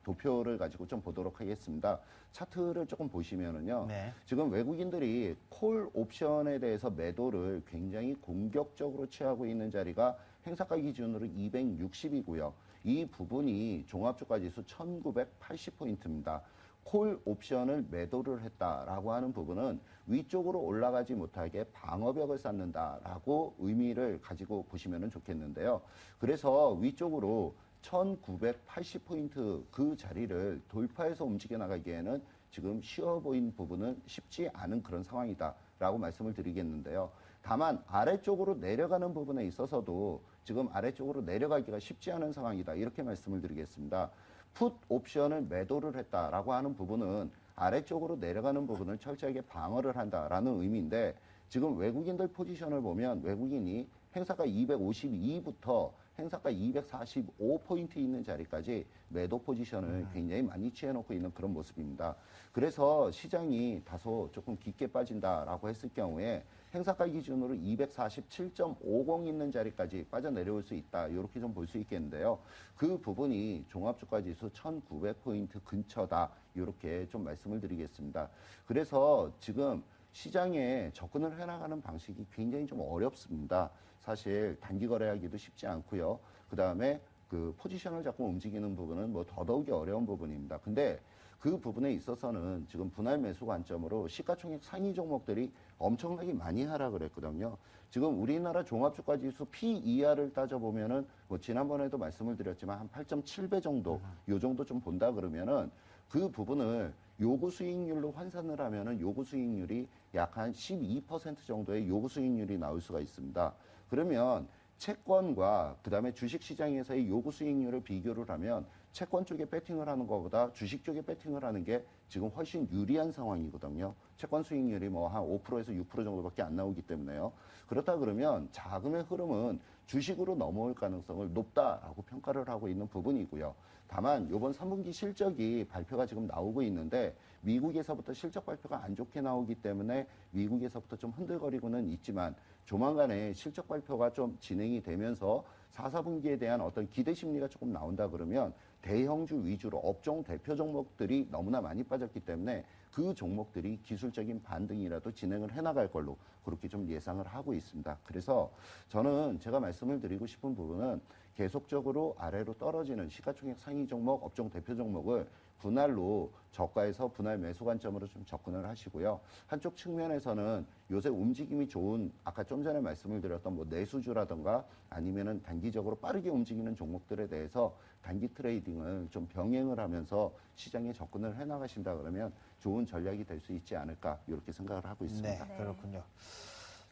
도표를 가지고 좀 보도록 하겠습니다. 차트를 조금 보시면은요. 네. 지금 외국인들이 콜 옵션에 대해서 매도를 굉장히 공격적으로 취하고 있는 자리가 행사가 기준으로 260이고요. 이 부분이 종합주가지수 1980포인트입니다. 콜 옵션을 매도를 했다라고 하는 부분은 위쪽으로 올라가지 못하게 방어벽을 쌓는다라고 의미를 가지고 보시면 좋겠는데요. 그래서 위쪽으로 1980포인트 그 자리를 돌파해서 움직여 나가기에는 지금 쉬워 보인 부분은 쉽지 않은 그런 상황이다라고 말씀을 드리겠는데요. 다만 아래쪽으로 내려가는 부분에 있어서도 지금 아래쪽으로 내려가기가 쉽지 않은 상황이다. 이렇게 말씀을 드리겠습니다. 풋 옵션을 매도를 했다라고 하는 부분은 아래쪽으로 내려가는 부분을 철저하게 방어를 한다라는 의미인데 지금 외국인들 포지션을 보면 외국인이 행사가 252부터 행사가 245포인트 있는 자리까지 매도 포지션을 굉장히 많이 취해놓고 있는 그런 모습입니다. 그래서 시장이 다소 조금 깊게 빠진다라고 했을 경우에 행사가 기준으로 247.50 있는 자리까지 빠져내려올 수 있다. 이렇게 좀 볼 수 있겠는데요. 그 부분이 종합주가지수 1900포인트 근처다. 이렇게 좀 말씀을 드리겠습니다. 그래서 지금 시장에 접근을 해나가는 방식이 굉장히 좀 어렵습니다. 사실 단기 거래하기도 쉽지 않고요. 그 다음에 그 포지션을 잡고 움직이는 부분은 뭐 더더욱이 어려운 부분입니다. 근데 그 부분에 있어서는 지금 분할 매수 관점으로 시가총액 상위 종목들이 엄청나게 많이 하락을 했거든요. 지금 우리나라 종합주가지수 PER을 따져보면은 뭐 지난번에도 말씀을 드렸지만 한 8.7배 정도, 요 정도 좀 본다 그러면은 그 부분을 요구 수익률로 환산을 하면은 요구 수익률이 약 한 12% 정도의 요구 수익률이 나올 수가 있습니다. 그러면 채권과 그다음에 주식 시장에서의 요구 수익률을 비교를 하면 채권 쪽에 배팅을 하는 것보다 주식 쪽에 배팅을 하는 게 지금 훨씬 유리한 상황이거든요. 채권 수익률이 뭐 한 5%에서 6% 정도밖에 안 나오기 때문에요. 그렇다 그러면 자금의 흐름은 주식으로 넘어올 가능성을 높다라고 평가를 하고 있는 부분이고요. 다만 이번 3분기 실적이 발표가 지금 나오고 있는데 미국에서부터 실적 발표가 안 좋게 나오기 때문에 미국에서부터 좀 흔들거리고는 있지만 조만간에 실적 발표가 좀 진행이 되면서 4, 4분기에 대한 어떤 기대 심리가 조금 나온다 그러면 대형주 위주로 업종 대표 종목들이 너무나 많이 빠졌기 때문에 그 종목들이 기술적인 반등이라도 진행을 해나갈 걸로 그렇게 좀 예상을 하고 있습니다. 그래서 저는 제가 말씀을 드리고 싶은 부분은 계속적으로 아래로 떨어지는 시가총액 상위 종목, 업종 대표 종목을 분할로 저가에서 분할 매수 관점으로 좀 접근을 하시고요. 한쪽 측면에서는 요새 움직임이 좋은 아까 좀 전에 말씀을 드렸던 뭐 내수주라든가 아니면은 단기적으로 빠르게 움직이는 종목들에 대해서 단기 트레이딩을 좀 병행을 하면서 시장에 접근을 해나가신다 그러면 좋은 전략이 될 수 있지 않을까 이렇게 생각을 하고 있습니다. 네, 그렇군요.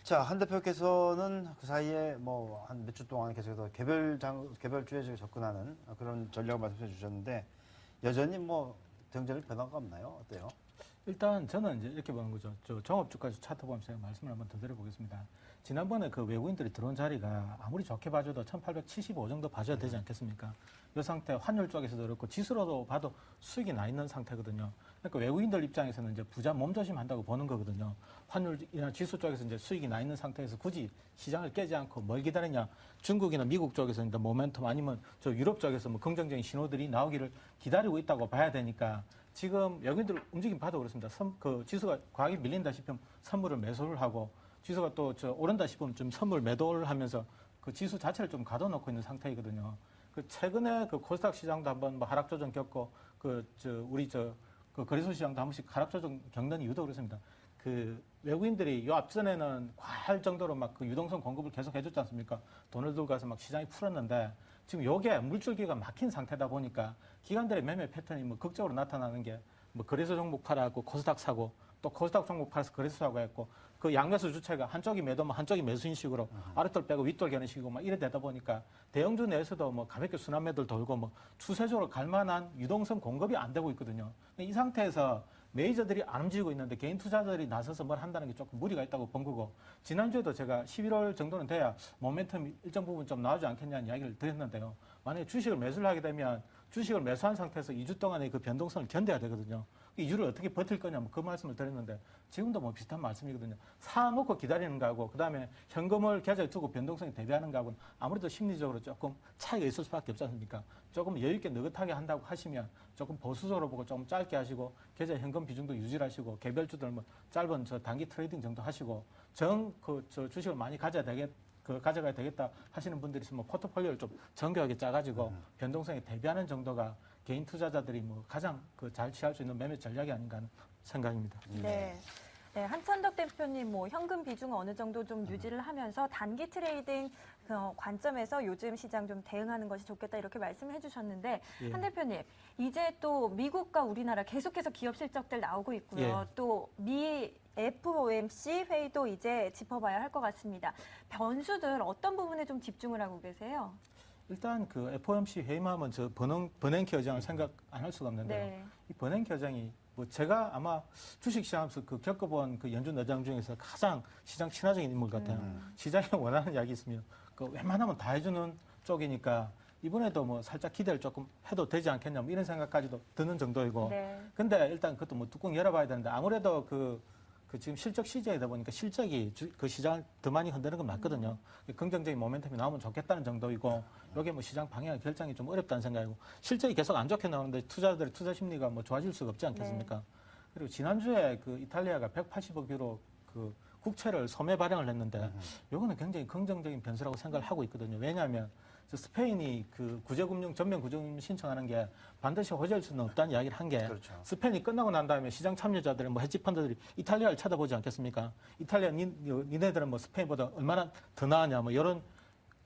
자, 한 대표께서는 그 사이에 뭐 한 몇 주 동안 계속해서 개별주에 접근하는 그런 전략을 말씀해 주셨는데 여전히 뭐 대응전에 변화가 없나요? 어때요? 일단 저는 이제 이렇게 보는 거죠. 저 종합주가지수 차트 보면서 제가 말씀을 한번 더 드려보겠습니다. 지난번에 그 외국인들이 들어온 자리가 아무리 좋게 봐줘도 1875 정도 봐줘야 되지 않겠습니까? 이 상태 환율 쪽에서도 그렇고 지수로도 봐도 수익이 나 있는 상태거든요. 그러니까 외국인들 입장에서는 이제 부자 몸조심한다고 보는 거거든요. 환율이나 지수 쪽에서 이제 수익이 나 있는 상태에서 굳이 시장을 깨지 않고 뭘 기다리냐. 중국이나 미국 쪽에서 이제 모멘텀 아니면 저 유럽 쪽에서 뭐 긍정적인 신호들이 나오기를 기다리고 있다고 봐야 되니까 지금 외국인들 움직임 봐도 그렇습니다. 그 지수가 과하게 밀린다 싶으면 선물을 매수를 하고 지수가 또 오른다 싶으면 좀 선물 매도를 하면서 그 지수 자체를 좀 가둬놓고 있는 상태이거든요. 그 최근에 그 코스닥 시장도 한번 뭐 하락 조정 겪고 그 거래소 시장도 한 번씩 하락 조정 겪는 이유도 그렇습니다. 그 외국인들이 요 앞전에는 과할 정도로 막 그 유동성 공급을 계속 해줬지 않습니까? 돈을 들고 가서 막 시장이 풀었는데 지금 요게 물줄기가 막힌 상태다 보니까 기관들의 매매 패턴이 뭐 극적으로 나타나는 게 뭐 거래소 종목 팔아갖고 코스닥 사고 또 코스닥 종목 팔아서 거래소 사고 했고 그 양매수 주체가 한쪽이 매도면 한쪽이 매수인 식으로 아랫돌 빼고 윗돌 겨는 식이고 막 이래 되다 보니까 대형주 내에서도 뭐 가볍게 순환 매도를 돌고 뭐 추세적으로 갈 만한 유동성 공급이 안 되고 있거든요. 근데 이 상태에서 메이저들이 안 움직이고 있는데 개인 투자자들이 나서서 뭘 한다는 게 조금 무리가 있다고 본 거고 지난주에도 제가 11월 정도는 돼야 모멘텀 일정 부분 좀 나오지 않겠냐는 이야기를 드렸는데요. 만약에 주식을 매수를 하게 되면 주식을 매수한 상태에서 2주 동안의 그 변동성을 견뎌야 되거든요. 2주를 어떻게 버틸 거냐, 그 말씀을 드렸는데 지금도 뭐 비슷한 말씀이거든요. 사놓고 기다리는 거하고 그다음에 현금을 계좌에 두고 변동성에 대비하는 거하고는 아무래도 심리적으로 조금 차이가 있을 수밖에 없지 않습니까? 조금 여유 있게 느긋하게 한다고 하시면 조금 보수적으로 보고 조금 짧게 하시고 계좌 현금 비중도 유지를 하시고 개별주들 뭐 짧은 저 단기 트레이딩 정도 하시고 주식을 많이 가져가야 되겠다 하시는 분들이 있으면 포트폴리오를 좀 정교하게 짜가지고 변동성에 대비하는 정도가 개인 투자자들이 뭐 가장 잘 취할 수 있는 매매 전략이 아닌가 하는 생각입니다. 네. 네, 한천덕 대표님 뭐 현금 비중을 어느 정도 좀 유지를 하면서 단기 트레이딩 관점에서 요즘 시장 좀 대응하는 것이 좋겠다 이렇게 말씀을 해주셨는데 예. 한 대표님 이제 또 미국과 우리나라 계속해서 기업 실적들 나오고 있고요. 예. 또 미 FOMC 회의도 이제 짚어봐야 할 것 같습니다. 변수들 어떤 부분에 좀 집중을 하고 계세요? 일단 그 FOMC 회의만 하면 저 버냉키 여정을 생각 안 할 수가 없는데요. 네. 이 버냉키 여정이 뭐 제가 아마 주식시장에서 그 겪어본 그 연준 의장 중에서 가장 시장 친화적인 인물 같아요. 시장이 원하는 이야기 있으면 그 웬만하면 다 해주는 쪽이니까 이번에도 뭐 살짝 기대를 조금 해도 되지 않겠냐 뭐 이런 생각까지도 드는 정도이고. 네. 근데 일단 그것도 뭐 뚜껑 열어봐야 되는데 아무래도 그 지금 실적 시즌이다 보니까 실적이 그 시장을 더 많이 흔드는 건 맞거든요. 긍정적인 모멘텀이 나오면 좋겠다는 정도이고, 이게 뭐 시장 방향 결정이 좀 어렵다는 생각이고, 실적이 계속 안 좋게 나오는데 투자자들의 투자 심리가 뭐 좋아질 수가 없지 않겠습니까? 네. 그리고 지난주에 그 이탈리아가 180억 유로 그 국채를 소매 발행을 했는데, 이거는 굉장히 긍정적인 변수라고 생각을 하고 있거든요. 왜냐하면 스페인이 그 구제금융, 전면 구제금융 신청하는 게 반드시 호재일 수는 없다는 이야기를 한 게 그렇죠. 스페인이 끝나고 난 다음에 시장 참여자들은 뭐 헤지펀드들이 이탈리아를 쳐다보지 않겠습니까? 이탈리아 니네들은 뭐 스페인보다 얼마나 더 나으냐 뭐 이런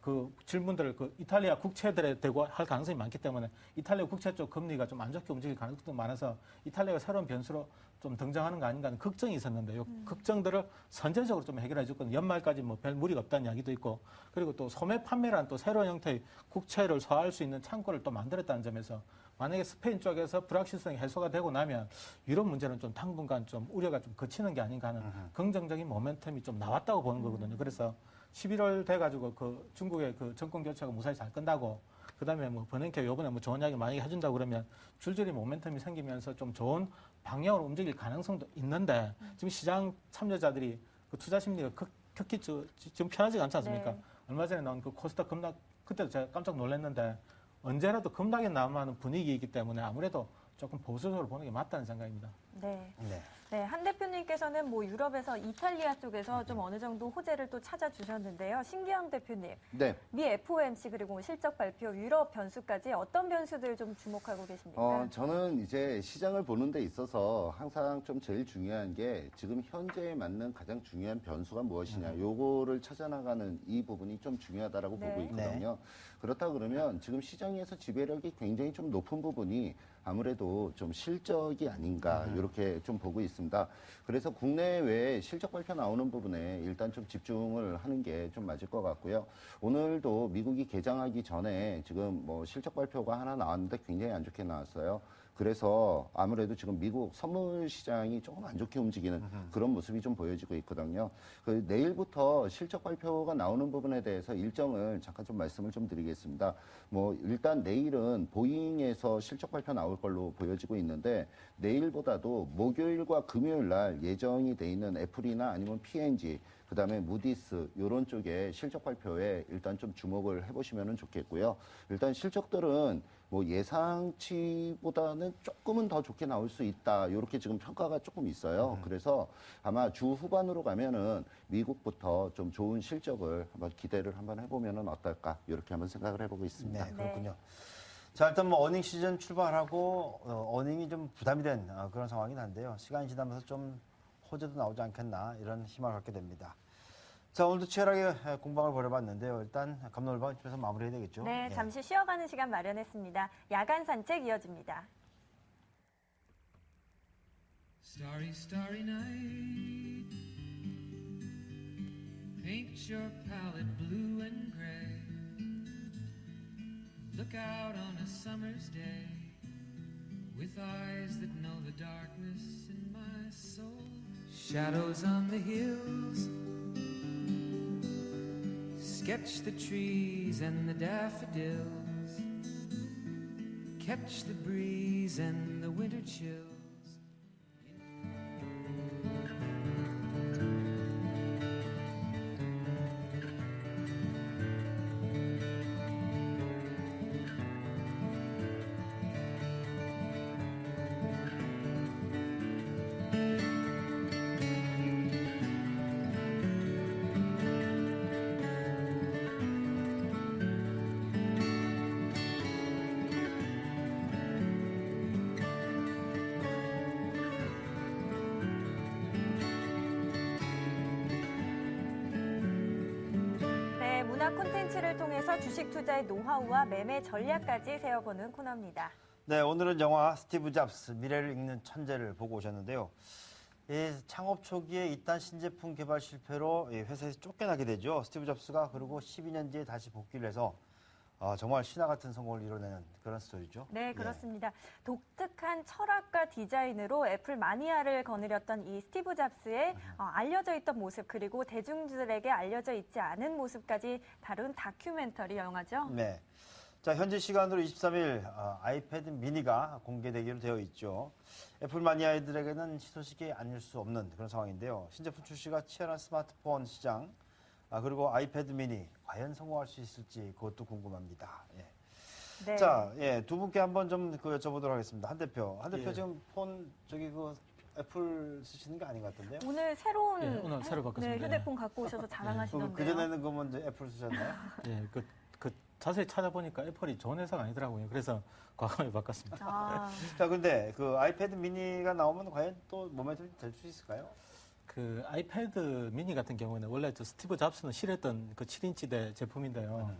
그 질문들을 그 이탈리아 국채들에 대고 할 가능성이 많기 때문에 이탈리아 국채 쪽 금리가 좀 안 좋게 움직일 가능성도 많아서 이탈리아가 새로운 변수로 좀 등장하는 거 아닌가 하는 걱정이 있었는데 요 걱정들을 선제적으로 좀 해결해 줬거든요. 연말까지 뭐 별 무리가 없다는 이야기도 있고 그리고 또 소매 판매란 또 새로운 형태의 국채를 소화할 수 있는 창구를 또 만들었다는 점에서 만약에 스페인 쪽에서 불확실성이 해소가 되고 나면 유럽 문제는 좀 당분간 좀 우려가 좀 그치는 게 아닌가 하는 긍정적인 모멘텀이 좀 나왔다고 보는 거거든요. 그래서 11월 돼가지고 그 중국의 그 정권 교체가 무사히 잘 끝나고 그다음에 뭐 버냉키가 요번에 뭐 좋은 이야기 많이 해준다고 그러면 줄줄이 모멘텀이 생기면서 좀 좋은 방향으로 움직일 가능성도 있는데 지금 시장 참여자들이 그 투자 심리가 극히 지금 편하지가 않지 않습니까? 네. 얼마 전에 나온 그 코스닥 급락 그때도 제가 깜짝 놀랐는데 언제라도 급락이 나오는 분위기이기 때문에 아무래도 조금 보수적으로 보는 게 맞다는 생각입니다. 네. 네. 네, 한 대표님께서는 뭐 유럽에서 이탈리아 쪽에서 좀 어느 정도 호재를 또 찾아주셨는데요. 신기영 대표님, 네. 미 FOMC 그리고 실적 발표, 유럽 변수까지 어떤 변수들 좀 주목하고 계십니까? 저는 이제 시장을 보는 데 있어서 항상 좀 제일 중요한 게 지금 현재에 맞는 가장 중요한 변수가 무엇이냐. 요거를 찾아나가는 이 부분이 좀 중요하다라고 네. 보고 있거든요. 그렇다 그러면 지금 시장에서 지배력이 굉장히 좀 높은 부분이 아무래도 좀 실적이 아닌가 이렇게 좀 보고 있습니다. 그래서 국내외 실적 발표 나오는 부분에 일단 좀 집중을 하는 게 좀 맞을 것 같고요. 오늘도 미국이 개장하기 전에 지금 뭐 실적 발표가 하나 나왔는데 굉장히 안 좋게 나왔어요. 그래서 아무래도 지금 미국 선물 시장이 조금 안 좋게 움직이는 그런 모습이 좀 보여지고 있거든요. 그 내일부터 실적 발표가 나오는 부분에 대해서 일정을 잠깐 좀 말씀을 좀 드리겠습니다. 뭐 일단 내일은 보잉에서 실적 발표 나올 걸로 보여지고 있는데 내일보다도 목요일과 금요일 날 예정이 돼 있는 애플이나 아니면 P&G 그다음에 무디스 이런 쪽에 실적 발표에 일단 좀 주목을 해보시면 좋겠고요. 일단 실적들은 뭐 예상치보다는 조금은 더 좋게 나올 수 있다. 이렇게 지금 평가가 조금 있어요. 그래서 아마 주 후반으로 가면은 미국부터 좀 좋은 실적을 한번 기대를 한번 해보면은 어떨까 이렇게 한번 생각을 해보고 있습니다. 네, 그렇군요. 자, 일단 뭐 어닝 시즌 출발하고 어닝이 좀 부담이 된 그런 상황이긴 한데요. 시간이 지나면서 좀 호재도 나오지 않겠나 이런 희망을 갖게 됩니다. 자, 오늘도 치열하게 공방을 벌여봤는데요. 일단 감독을방 이쯤에서 마무리해야 되겠죠. 네, 예. 잠시 쉬어가는 시간 마련했습니다. 야간 산책 이어집니다. Starry, starry night. Paint your palette blue and gray. Look out on a summer's day with eyes that know the darkness in my soul. Shadows on the hills. Sketch the trees and the daffodils. Catch the breeze and the winter chills. 네, 문화 콘텐츠를 통해서 주식 투자의 노하우와 매매 전략까지 세워보는 코너입니다. 네, 오늘은 영화 스티브 잡스, 미래를 읽는 천재를 보고 오셨는데요. 이 창업 초기에 이딴 신제품 개발 실패로 이 회사에서 쫓겨나게 되죠. 스티브 잡스가 그리고 12년 뒤에 다시 복귀를 해서 정말 신화 같은 성공을 이뤄내는 그런 스토리죠. 네, 그렇습니다. 독특한 철학과 디자인으로 애플 마니아를 거느렸던 이 스티브 잡스의 알려져 있던 모습 그리고 대중들에게 알려져 있지 않은 모습까지 다룬 다큐멘터리 영화죠. 네. 자, 현지 시간으로 23일 아이패드 미니가 공개되기로 되어 있죠. 애플 마니아들에게는 희소식이 아닐 수 없는 그런 상황인데요. 신제품 출시가 치열한 스마트폰 시장, 그리고 아이패드 미니 과연 성공할 수 있을지 그것도 궁금합니다. 예. 네. 자, 두 분께 한번 좀 여쭤보도록 하겠습니다. 한 대표 예. 지금 폰 애플 쓰시는 게 아닌 것 같은데요? 오늘 새로운 예, 오늘 새로 바꿨습니다. 네, 휴대폰 갖고 오셔서 자랑하시던데요. 그전에는 그러면 이제 애플 쓰셨나요? 예, 그 자세히 찾아보니까 애플이 좋은 회사가 아니더라고요. 그래서 과감히 바꿨습니다. 아, 자, 근데 그 아이패드 미니가 나오면 과연 또 모멘텀이 될 수 있을까요? 그 아이패드 미니 같은 경우는 원래 저 스티브 잡스는 싫어했던 그 7인치대 제품인데요.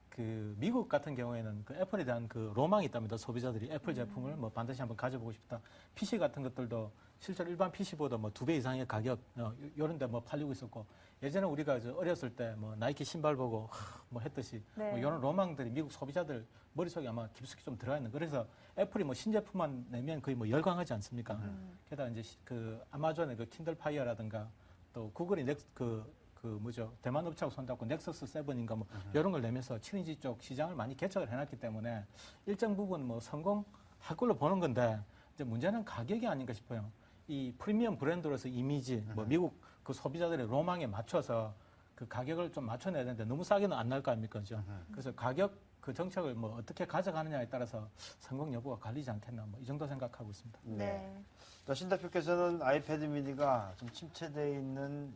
그 미국 같은 경우에는 그 애플에 대한 그 로망이 있답니다. 소비자들이 애플 제품을 뭐 반드시 한번 가져보고 싶다. PC 같은 것들도 실제로 일반 PC보다 뭐 2배 이상의 가격 이런 데 뭐 팔리고 있었고 예전에 우리가 저 어렸을 때 뭐 나이키 신발 보고 뭐 했듯이 네. 뭐 이런 로망들이 미국 소비자들 머릿속에 아마 깊숙이 좀 들어가 있는 그래서 애플이 뭐 신제품만 내면 거의 뭐 열광하지 않습니까? 게다가 이제 그 아마존의 그 킨들 파이어라든가 또 구글이 뭐죠? 대만 업체하고 손잡고 넥서스 7인가 뭐 이런 걸 내면서 7인치 쪽 시장을 많이 개척을 해놨기 때문에 일정 부분 뭐 성공할 걸로 보는 건데 이제 문제는 가격이 아닌가 싶어요. 이 프리미엄 브랜드로서 이미지, 뭐 미국 그 소비자들의 로망에 맞춰서 그 가격을 좀 맞춰내야 되는데 너무 싸게는 안 날 거 아닙니까? 그죠? 그래서 가격 그 정책을 뭐 어떻게 가져가느냐에 따라서 성공 여부가 갈리지 않겠나 뭐 이 정도 생각하고 있습니다. 네. 자, 신 대표께서는 아이패드 미니가 좀 침체되어 있는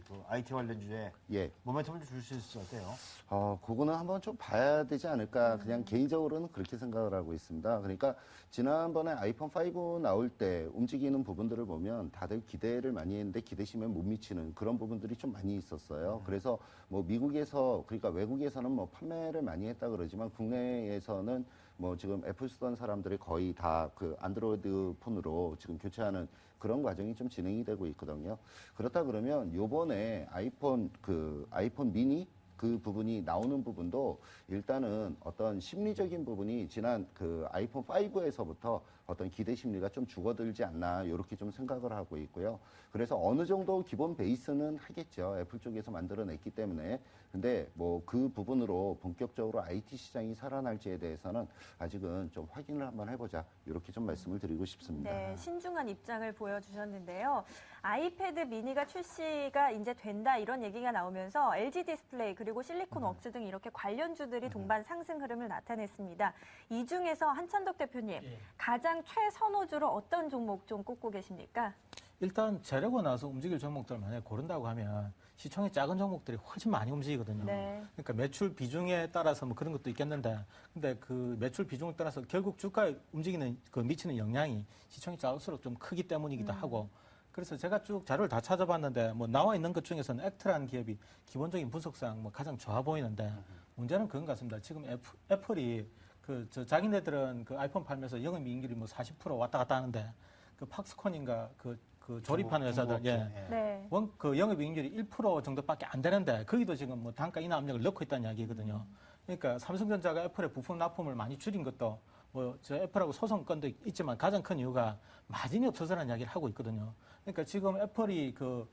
그 IT 관련주에 예. 모멘텀을 줄 수 있을 것 같아요. 그거는 한번 좀 봐야 되지 않을까. 그냥 개인적으로는 그렇게 생각을 하고 있습니다. 그러니까 지난번에 아이폰 5 나올 때 움직이는 부분들을 보면 다들 기대를 많이 했는데 기대심에 못 미치는 그런 부분들이 좀 많이 있었어요. 그래서 뭐 미국에서, 그러니까 외국에서는 뭐 판매를 많이 했다 그러지만 국내에서는 뭐 지금 애플 쓰던 사람들이 거의 다 그 안드로이드 폰으로 지금 교체하는 그런 과정이 좀 진행이 되고 있거든요. 그렇다 그러면 요번에 아이폰 미니 그 부분이 나오는 부분도 일단은 어떤 심리적인 부분이 지난 그 아이폰 5에서부터 어떤 기대 심리가 좀 죽어들지 않나 이렇게 좀 생각을 하고 있고요. 그래서 어느 정도 기본 베이스는 하겠죠. 애플 쪽에서 만들어냈기 때문에. 근데 뭐 그 부분으로 본격적으로 IT 시장이 살아날지에 대해서는 아직은 좀 확인을 한번 해보자. 이렇게 좀 말씀을 드리고 싶습니다. 네, 신중한 입장을 보여주셨는데요. 아이패드 미니가 출시가 이제 된다 이런 얘기가 나오면서 LG 디스플레이 그리고 실리콘 웍스 등 이렇게 관련주들이 동반 상승 흐름을 나타냈습니다. 이 중에서 한찬덕 대표님, 가장 최선호주로 어떤 종목 좀 꼽고 계십니까? 일단 재료고 나서 움직일 종목들을 만약에 고른다고 하면 시총이 작은 종목들이 훨씬 많이 움직이거든요. 네. 그러니까 매출 비중에 따라서 뭐 그런 것도 있겠는데, 근데 그 매출 비중에 따라서 결국 주가에 움직이는 그 미치는 영향이 시총이 작을수록 좀 크기 때문이기도 하고, 그래서 제가 쭉 자료를 다 찾아봤는데 뭐 나와 있는 것 중에서는 액트라는 기업이 기본적인 분석상 뭐 가장 좋아 보이는데 문제는 그건 같습니다. 지금 애플이 자기네들은 그 아이폰 팔면서 영업이익률이 뭐 40% 왔다 갔다 하는데 그 팍스콘인가 그 조립하는 회사들, 네. 그 영업이익률이 1% 정도밖에 안 되는데 거기도 지금 뭐 단가 인하 압력을 넣고 있다는 이야기거든요. 그러니까 삼성전자가 애플의 부품 납품을 많이 줄인 것도 뭐 저 애플하고 소송 건도 있지만 가장 큰 이유가 마진이 없어서라는 이야기를 하고 있거든요. 그러니까 지금 애플이 그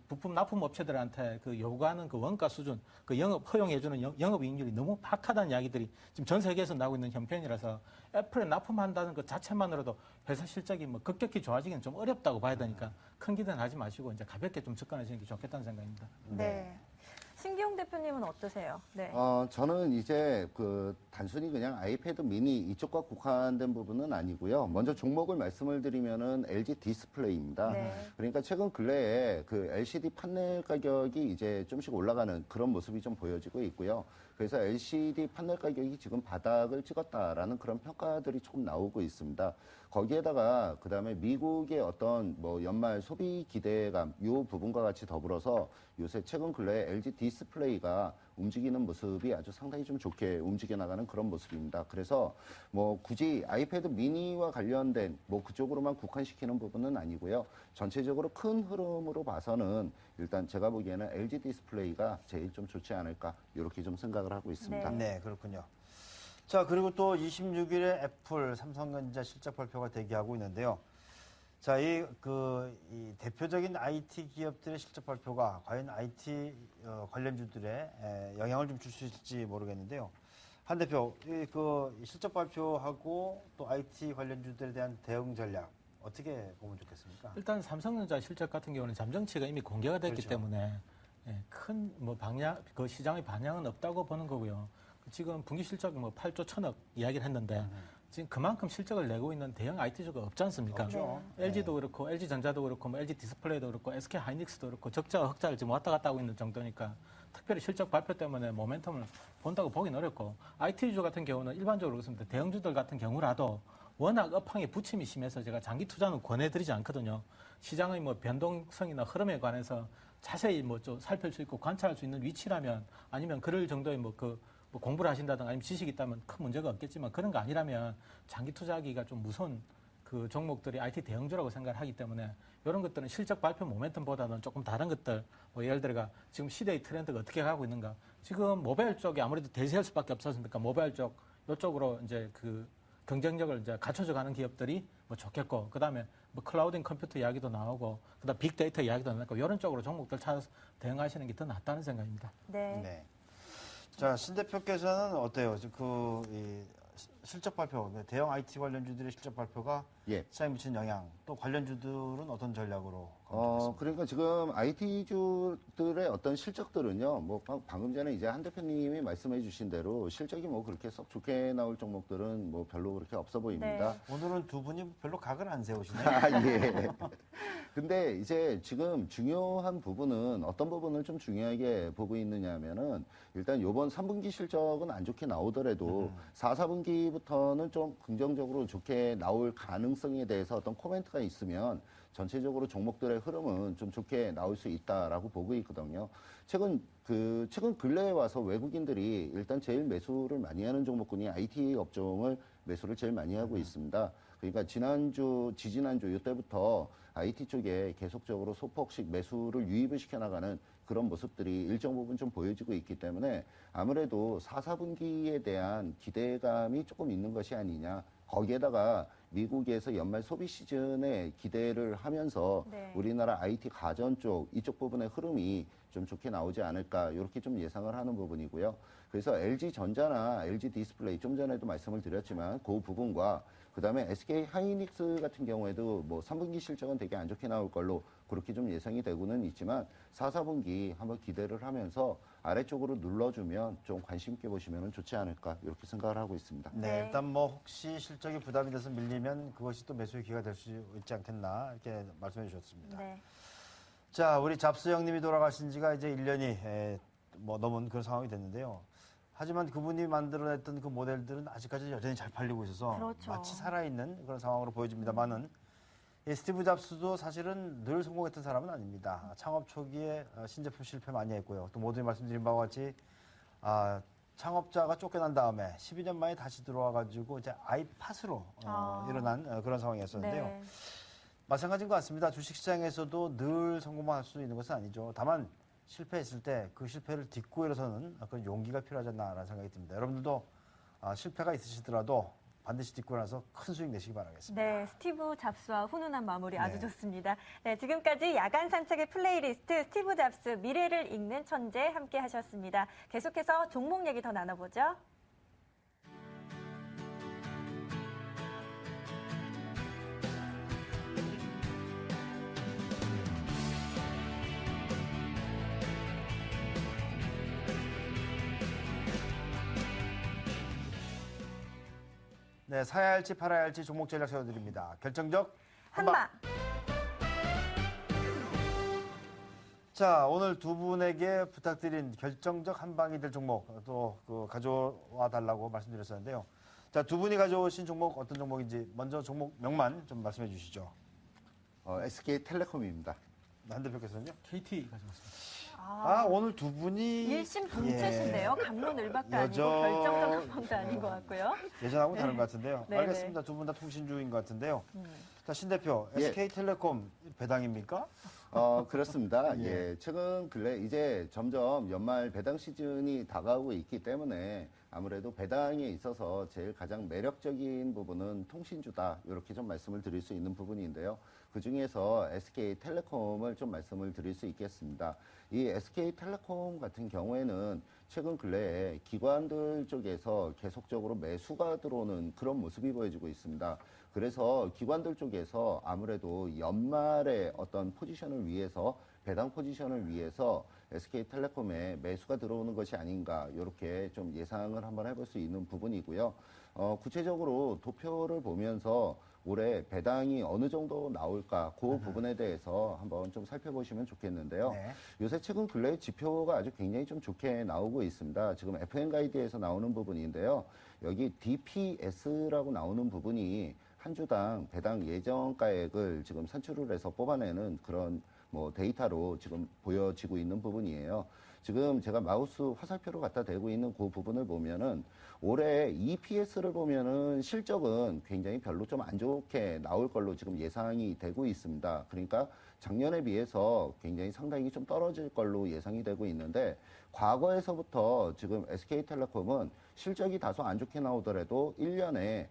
부품 납품 업체들한테 그 요구하는 그 원가 수준, 그 영업 허용해주는 영업이익률이 너무 박하다는 이야기들이 지금 전 세계에서 나오고 있는 형편이라서 애플에 납품한다는 것 자체만으로도 회사 실적이 뭐 급격히 좋아지기는 좀 어렵다고 봐야 되니까 큰 기대는 하지 마시고 이제 가볍게 좀 접근하시는 게 좋겠다는 생각입니다. 네. 신기용 대표님은 어떠세요? 네. 저는 이제 단순히 그냥 아이패드 미니 이쪽과 국한된 부분은 아니고요. 먼저 종목을 말씀을 드리면은 LG 디스플레이입니다. 네. 그러니까 최근 근래에 그 LCD 판넬 가격이 이제 좀씩 올라가는 그런 모습이 좀 보여지고 있고요. 그래서 LCD 판넬 가격이 지금 바닥을 찍었다라는 그런 평가들이 조금 나오고 있습니다. 거기에다가 그다음에 미국의 어떤 뭐 연말 소비 기대감 요 부분과 같이 더불어서 요새 최근 근래에 LG 디스플레이가 움직이는 모습이 아주 상당히 좀 좋게 움직여 나가는 그런 모습입니다. 그래서 뭐 굳이 아이패드 미니와 관련된 뭐 그쪽으로만 국한시키는 부분은 아니고요. 전체적으로 큰 흐름으로 봐서는 일단 제가 보기에는 LG 디스플레이가 제일 좀 좋지 않을까 이렇게 좀 생각을 하고 있습니다. 네, 그렇군요. 자, 그리고 또 26일에 애플, 삼성전자 실적 발표가 대기하고 있는데요. 자, 이 대표적인 IT 기업들의 실적 발표가 과연 IT 관련주들에 영향을 좀 줄 수 있을지 모르겠는데요. 한 대표, 이 실적 발표하고 또 IT 관련주들에 대한 대응 전략 어떻게 보면 좋겠습니까? 일단 삼성전자 실적 같은 경우는 잠정치가 이미 공개가 됐기 그렇죠. 때문에 큰 뭐 방향, 그 시장의 반향은 없다고 보는 거고요. 지금 분기 실적이 뭐 8조 1천억 이야기를 했는데 지금 그만큼 실적을 내고 있는 대형 IT주가 없지 않습니까? 없죠. LG도 그렇고 LG전자도 그렇고 뭐 LG 디스플레이도 그렇고 SK 하이닉스도 그렇고 적자와 흑자를 지금 왔다 갔다 하고 있는 정도니까 특별히 실적 발표 때문에 모멘텀을 본다고 보긴 어렵고 IT주 같은 경우는 일반적으로 그렇습니다. 대형주들 같은 경우라도 워낙 업황에 부침이 심해서 제가 장기 투자는 권해드리지 않거든요. 시장의 뭐 변동성이나 흐름에 관해서 자세히 뭐 좀 살필 수 있고 관찰할 수 있는 위치라면 아니면 그럴 정도의 뭐 공부를 하신다든가 아니면 지식이 있다면 큰 문제가 없겠지만 그런 거 아니라면 장기 투자하기가 좀 무서운 그 종목들이 IT 대형주라고 생각을 하기 때문에 이런 것들은 실적 발표 모멘텀보다는 조금 다른 것들 뭐 예를 들어가 지금 시대의 트렌드가 어떻게 가고 있는가 지금 모바일 쪽이 아무래도 대세일 수밖에 없었으니까 모바일 쪽 이쪽으로 이제 그 경쟁력을 이제 갖춰져 가는 기업들이 뭐 좋겠고 그다음에 뭐 클라우딩 컴퓨터 이야기도 나오고 그다음 빅데이터 이야기도 나오고 이런 쪽으로 종목들 찾아서 대응하시는 게 더 낫다는 생각입니다. 네. 네. 자, 신 대표께서는 어때요? 이 실적 발표, 대형 IT 관련주들의 실적 발표가 예. 시장에 미치는 영향, 또 관련주들은 어떤 전략으로 가면 좋겠습니까? 그러니까 지금 IT주들의 어떤 실적들은요, 뭐, 방금 전에 이제 한 대표님이 말씀해 주신 대로 실적이 뭐 그렇게 썩 좋게 나올 종목들은 뭐 별로 그렇게 없어 보입니다. 네. 오늘은 두 분이 별로 각을 안 세우시네요. 아, 예. 근데 이제 지금 중요한 부분은 어떤 부분을 좀 중요하게 보고 있느냐 하면은 일단 요번 3분기 실적은 안 좋게 나오더라도 4, 4분기부터는 좀 긍정적으로 좋게 나올 가능성에 대해서 어떤 코멘트가 있으면 전체적으로 종목들의 흐름은 좀 좋게 나올 수 있다라고 보고 있거든요. 최근 근래에 와서 외국인들이 일단 제일 매수를 많이 하는 종목군이 IT 업종을 매수를 제일 많이 하고 있습니다. 그러니까 지지난주 이때부터 IT 쪽에 계속적으로 소폭씩 매수를 유입을 시켜나가는 그런 모습들이 일정 부분 좀 보여지고 있기 때문에 아무래도 4, 4분기에 대한 기대감이 조금 있는 것이 아니냐. 거기에다가 미국에서 연말 소비 시즌에 기대를 하면서 네. 우리나라 IT 가전 쪽 이쪽 부분의 흐름이 좀 좋게 나오지 않을까 이렇게 좀 예상을 하는 부분이고요. 그래서 LG전자나 LG 디스플레이 좀 전에도 말씀을 드렸지만 그 부분과 그다음에 SK 하이닉스 같은 경우에도 뭐 3분기 실적은 되게 안 좋게 나올 걸로 그렇게 좀 예상이 되고는 있지만 4, 4분기 한번 기대를 하면서 아래쪽으로 눌러주면 좀 관심 있게 보시면 좋지 않을까 이렇게 생각을 하고 있습니다. 네, 네. 일단 뭐 혹시 실적이 부담이 돼서 밀리면 그것이 또 매수의 기회가 될 수 있지 않겠나 이렇게 말씀해 주셨습니다. 네. 자, 우리 잡스 형님이 돌아가신 지가 이제 1년이 뭐 넘은 그런 상황이 됐는데요. 하지만 그분이 만들어냈던 그 모델들은 아직까지 여전히 잘 팔리고 있어서 그렇죠. 마치 살아있는 그런 상황으로 보여집니다만은 이 스티브 잡스도 사실은 늘 성공했던 사람은 아닙니다. 창업 초기에 신제품 실패 많이 했고요. 또 모두에 말씀드린 바와 같이 창업자가 쫓겨난 다음에 12년 만에 다시 들어와가지고 이제 아이팟으로 일어난 그런 상황이었었는데요. 네. 마찬가지인 것 같습니다. 주식시장에서도 늘 성공만 할 수 있는 것은 아니죠. 다만 실패했을 때 그 실패를 딛고 일어서는 그런 용기가 필요하지 않나라는 생각이 듭니다. 여러분들도 실패가 있으시더라도 반드시 딛고 나서 큰 수익 내시기 바라겠습니다. 네, 스티브 잡스와 훈훈한 마무리 아주 네. 좋습니다. 네, 지금까지 야간 산책의 플레이리스트 스티브 잡스 미래를 읽는 천재 함께 하셨습니다. 계속해서 종목 얘기 더 나눠보죠. 네, 사야 할지 팔아야 할지 종목 전략 세워드립니다. 결정적 한방. 자, 오늘 두 분에게 부탁드린 결정적 한방이 될 종목 또 가져와 달라고 말씀드렸었는데요. 자, 두 분이 가져오신 종목 어떤 종목인지 먼저 종목 명만 좀 말씀해 주시죠. SK텔레콤입니다. 한 대표께서는요? KT 가져왔습니다. 오늘 두 분이 일심동체신데요. 갑론을박도 아니고 여전- 결정적 한방도 아닌 것 같고요. 예전하고 다른 것 같은데요. 네네. 알겠습니다. 두 분 다 통신주인 것 같은데요. 자, 신 대표, 예. SK텔레콤 배당입니까? 그렇습니다. 예. 예, 최근 근래 이제 점점 연말 배당 시즌이 다가오고 있기 때문에 아무래도 배당에 있어서 제일 가장 매력적인 부분은 통신주다. 이렇게 좀 말씀을 드릴 수 있는 부분인데요. 그 중에서 SK텔레콤을 좀 말씀을 드릴 수 있겠습니다. 이 SK텔레콤 같은 경우에는 최근 근래에 기관들 쪽에서 계속적으로 매수가 들어오는 그런 모습이 보여지고 있습니다. 그래서 기관들 쪽에서 아무래도 연말에 어떤 포지션을 위해서 배당 포지션을 위해서 SK텔레콤에 매수가 들어오는 것이 아닌가 이렇게 좀 예상을 한번 해볼 수 있는 부분이고요. 구체적으로 도표를 보면서 올해 배당이 어느 정도 나올까 그 부분에 대해서 한번 좀 살펴보시면 좋겠는데요. 네. 요새 최근 근래 지표가 아주 굉장히 좀 좋게 나오고 있습니다. 지금 FN 가이드에서 나오는 부분인데요. 여기 DPS라고 나오는 부분이 한 주당 배당 예정가액을 지금 산출을 해서 뽑아내는 그런 뭐 데이터로 지금 보여지고 있는 부분이에요. 지금 제가 마우스 화살표로 갖다 대고 있는 그 부분을 보면은 올해 EPS를 보면은 실적은 굉장히 별로 좀 안 좋게 나올 걸로 지금 예상이 되고 있습니다. 그러니까 작년에 비해서 굉장히 상당히 좀 떨어질 걸로 예상이 되고 있는데 과거에서부터 지금 SK텔레콤은 실적이 다소 안 좋게 나오더라도 1년에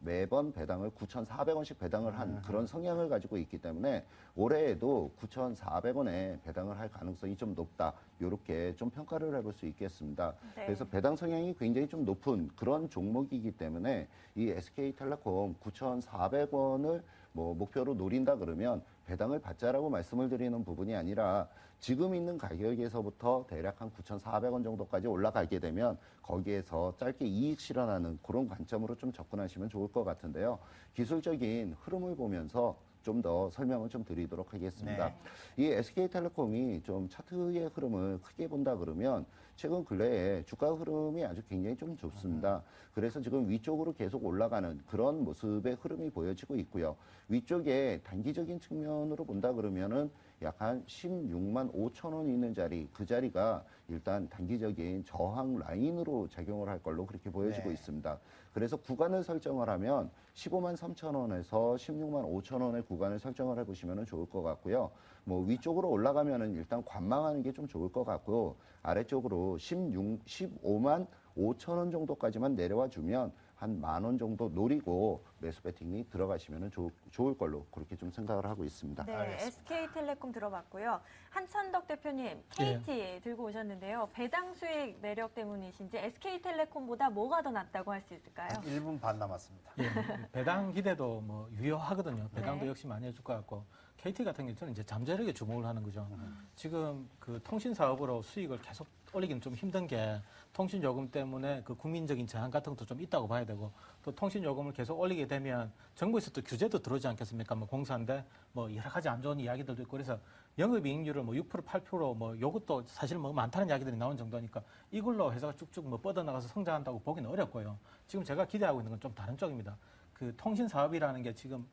매번 배당을 9,400원씩 배당을 한 그런 성향을 가지고 있기 때문에 올해에도 9,400원에 배당을 할 가능성이 좀 높다. 이렇게 좀 평가를 해볼 수 있겠습니다. 네. 그래서 배당 성향이 굉장히 좀 높은 그런 종목이기 때문에 이 SK텔레콤 9,400원을 뭐 목표로 노린다 그러면 배당을 받자라고 말씀을 드리는 부분이 아니라 지금 있는 가격에서부터 대략 한 9,400원 정도까지 올라가게 되면 거기에서 짧게 이익 실현하는 그런 관점으로 좀 접근하시면 좋을 것 같은데요. 기술적인 흐름을 보면서 좀 더 설명을 좀 드리도록 하겠습니다. 네. 이 SK텔레콤이 좀 차트의 흐름을 크게 본다 그러면 최근 근래에 주가 흐름이 아주 굉장히 좀 좋습니다. 그래서 지금 위쪽으로 계속 올라가는 그런 모습의 흐름이 보여지고 있고요. 위쪽에 단기적인 측면으로 본다 그러면은 약 한 16만 5천 원 있는 자리, 그 자리가 일단 단기적인 저항 라인으로 작용을 할 걸로 그렇게 보여지고 네. 있습니다. 그래서 구간을 설정을 하면 15만 3천 원에서 16만 5천 원의 구간을 설정을 해보시면 좋을 것 같고요. 뭐 위쪽으로 올라가면은 일단 관망하는 게 좀 좋을 것 같고 아래쪽으로 15만 5천 원 정도까지만 내려와 주면 한 10,000원 정도 노리고 매수 배팅이 들어가시면 좋을 걸로 그렇게 좀 생각을 하고 있습니다. 네, 알겠습니다. SK텔레콤 들어봤고요. 한천덕 대표님, KT 들고 오셨는데요. 배당 수익 매력 때문이신지 SK텔레콤보다 뭐가 더 낫다고 할 수 있을까요? 1분 반 남았습니다. 예, 배당 기대도 뭐 유효하거든요. 배당도 네. 역시 많이 해줄 것 같고 KT 같은 경우는 이제 잠재력에 주목을 하는 거죠. 지금 그 통신 사업으로 수익을 계속 올리기는 좀 힘든 게 통신 요금 때문에 그 국민적인 제한 같은 것도 좀 있다고 봐야 되고 또 통신 요금을 계속 올리게 되면 정부에서 또 규제도 들어오지 않겠습니까? 뭐 공사인데 뭐 여러 가지 안 좋은 이야기들도 있고 그래서 영업이익률을 뭐 6% 8%뭐 요것도 사실 뭐 많다는 이야기들이 나온 정도니까 이걸로 회사가 쭉쭉 뭐 뻗어나가서 성장한다고 보기는 어렵고요. 지금 제가 기대하고 있는 건 좀 다른 쪽입니다. 그 통신 사업이라는 게 지금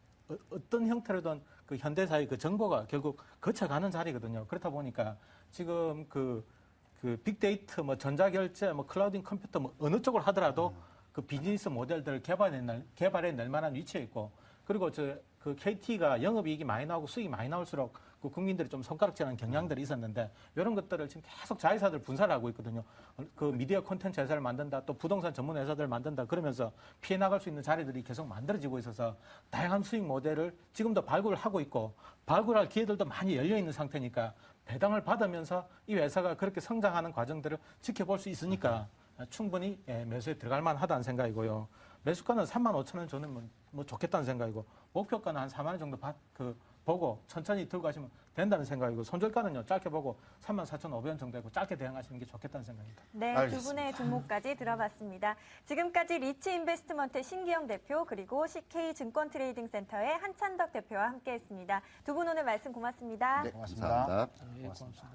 어떤 형태로든 그 현대사의 그 정보가 결국 거쳐가는 자리거든요. 그렇다 보니까 지금 그 빅데이터, 뭐 전자결제, 뭐 클라우딩 컴퓨터, 뭐 어느 쪽을 하더라도 그 비즈니스 모델들을 개발해 낼 만한 위치에 있고 그리고 그 KT가 영업이익이 많이 나오고 수익이 많이 나올수록 그 국민들이 좀 손가락질하는 경향들이 있었는데 이런 것들을 지금 계속 자회사들 분사를 하고 있거든요. 그 미디어 콘텐츠 회사를 만든다, 또 부동산 전문 회사들을 만든다 그러면서 피해 나갈 수 있는 자리들이 계속 만들어지고 있어서 다양한 수익 모델을 지금도 발굴을 하고 있고 발굴할 기회들도 많이 열려 있는 상태니까 배당을 받으면서 이 회사가 그렇게 성장하는 과정들을 지켜볼 수 있으니까 충분히 매수에 들어갈 만하다는 생각이고요. 매수가는 35,000원 전에 뭐 좋겠다는 생각이고 목표가는 한 4만 원 정도 보고 천천히 들고 가시면 된다는 생각이고 손절가는요 짧게 보고 34,500원 정도 되고 짧게 대응하시는 게 좋겠다는 생각입니다. 네, 알겠습니다. 두 분의 종목까지 들어봤습니다. 지금까지 리치인베스트먼트 신기영 대표 그리고 CK증권트레이딩센터의 한찬덕 대표와 함께했습니다. 두 분 오늘 말씀 고맙습니다. 네, 고맙습니다. 감사합니다. 예, 고맙습니다.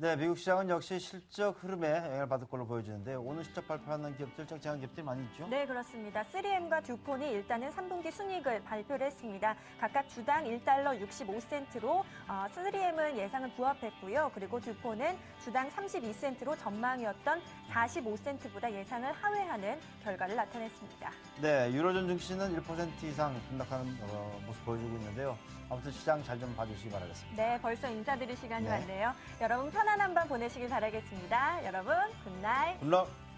네, 미국 시장은 역시 실적 흐름에 영향을 받을 걸로 보여지는데요. 오늘 실적 발표하는 기업들, 적재한 기업들이 많이 있죠? 네, 그렇습니다. 3M과 듀폰이 일단은 3분기 순이익을 발표를 했습니다. 각각 주당 1달러 65센트로 3M은 예상을 부합했고요. 그리고 듀폰은 주당 32센트로 전망이었던 45센트보다 예상을 하회하는 결과를 나타냈습니다. 네, 유로존 증시는 1% 이상 급락하는 모습 보여주고 있는데요. 아무튼 시장 잘 좀 봐주시기 바라겠습니다. 네, 벌써 인사드릴 시간이 네. 왔네요. 여러분 편안한 밤 보내시길 바라겠습니다. 여러분, 굿나잇. 굿럭!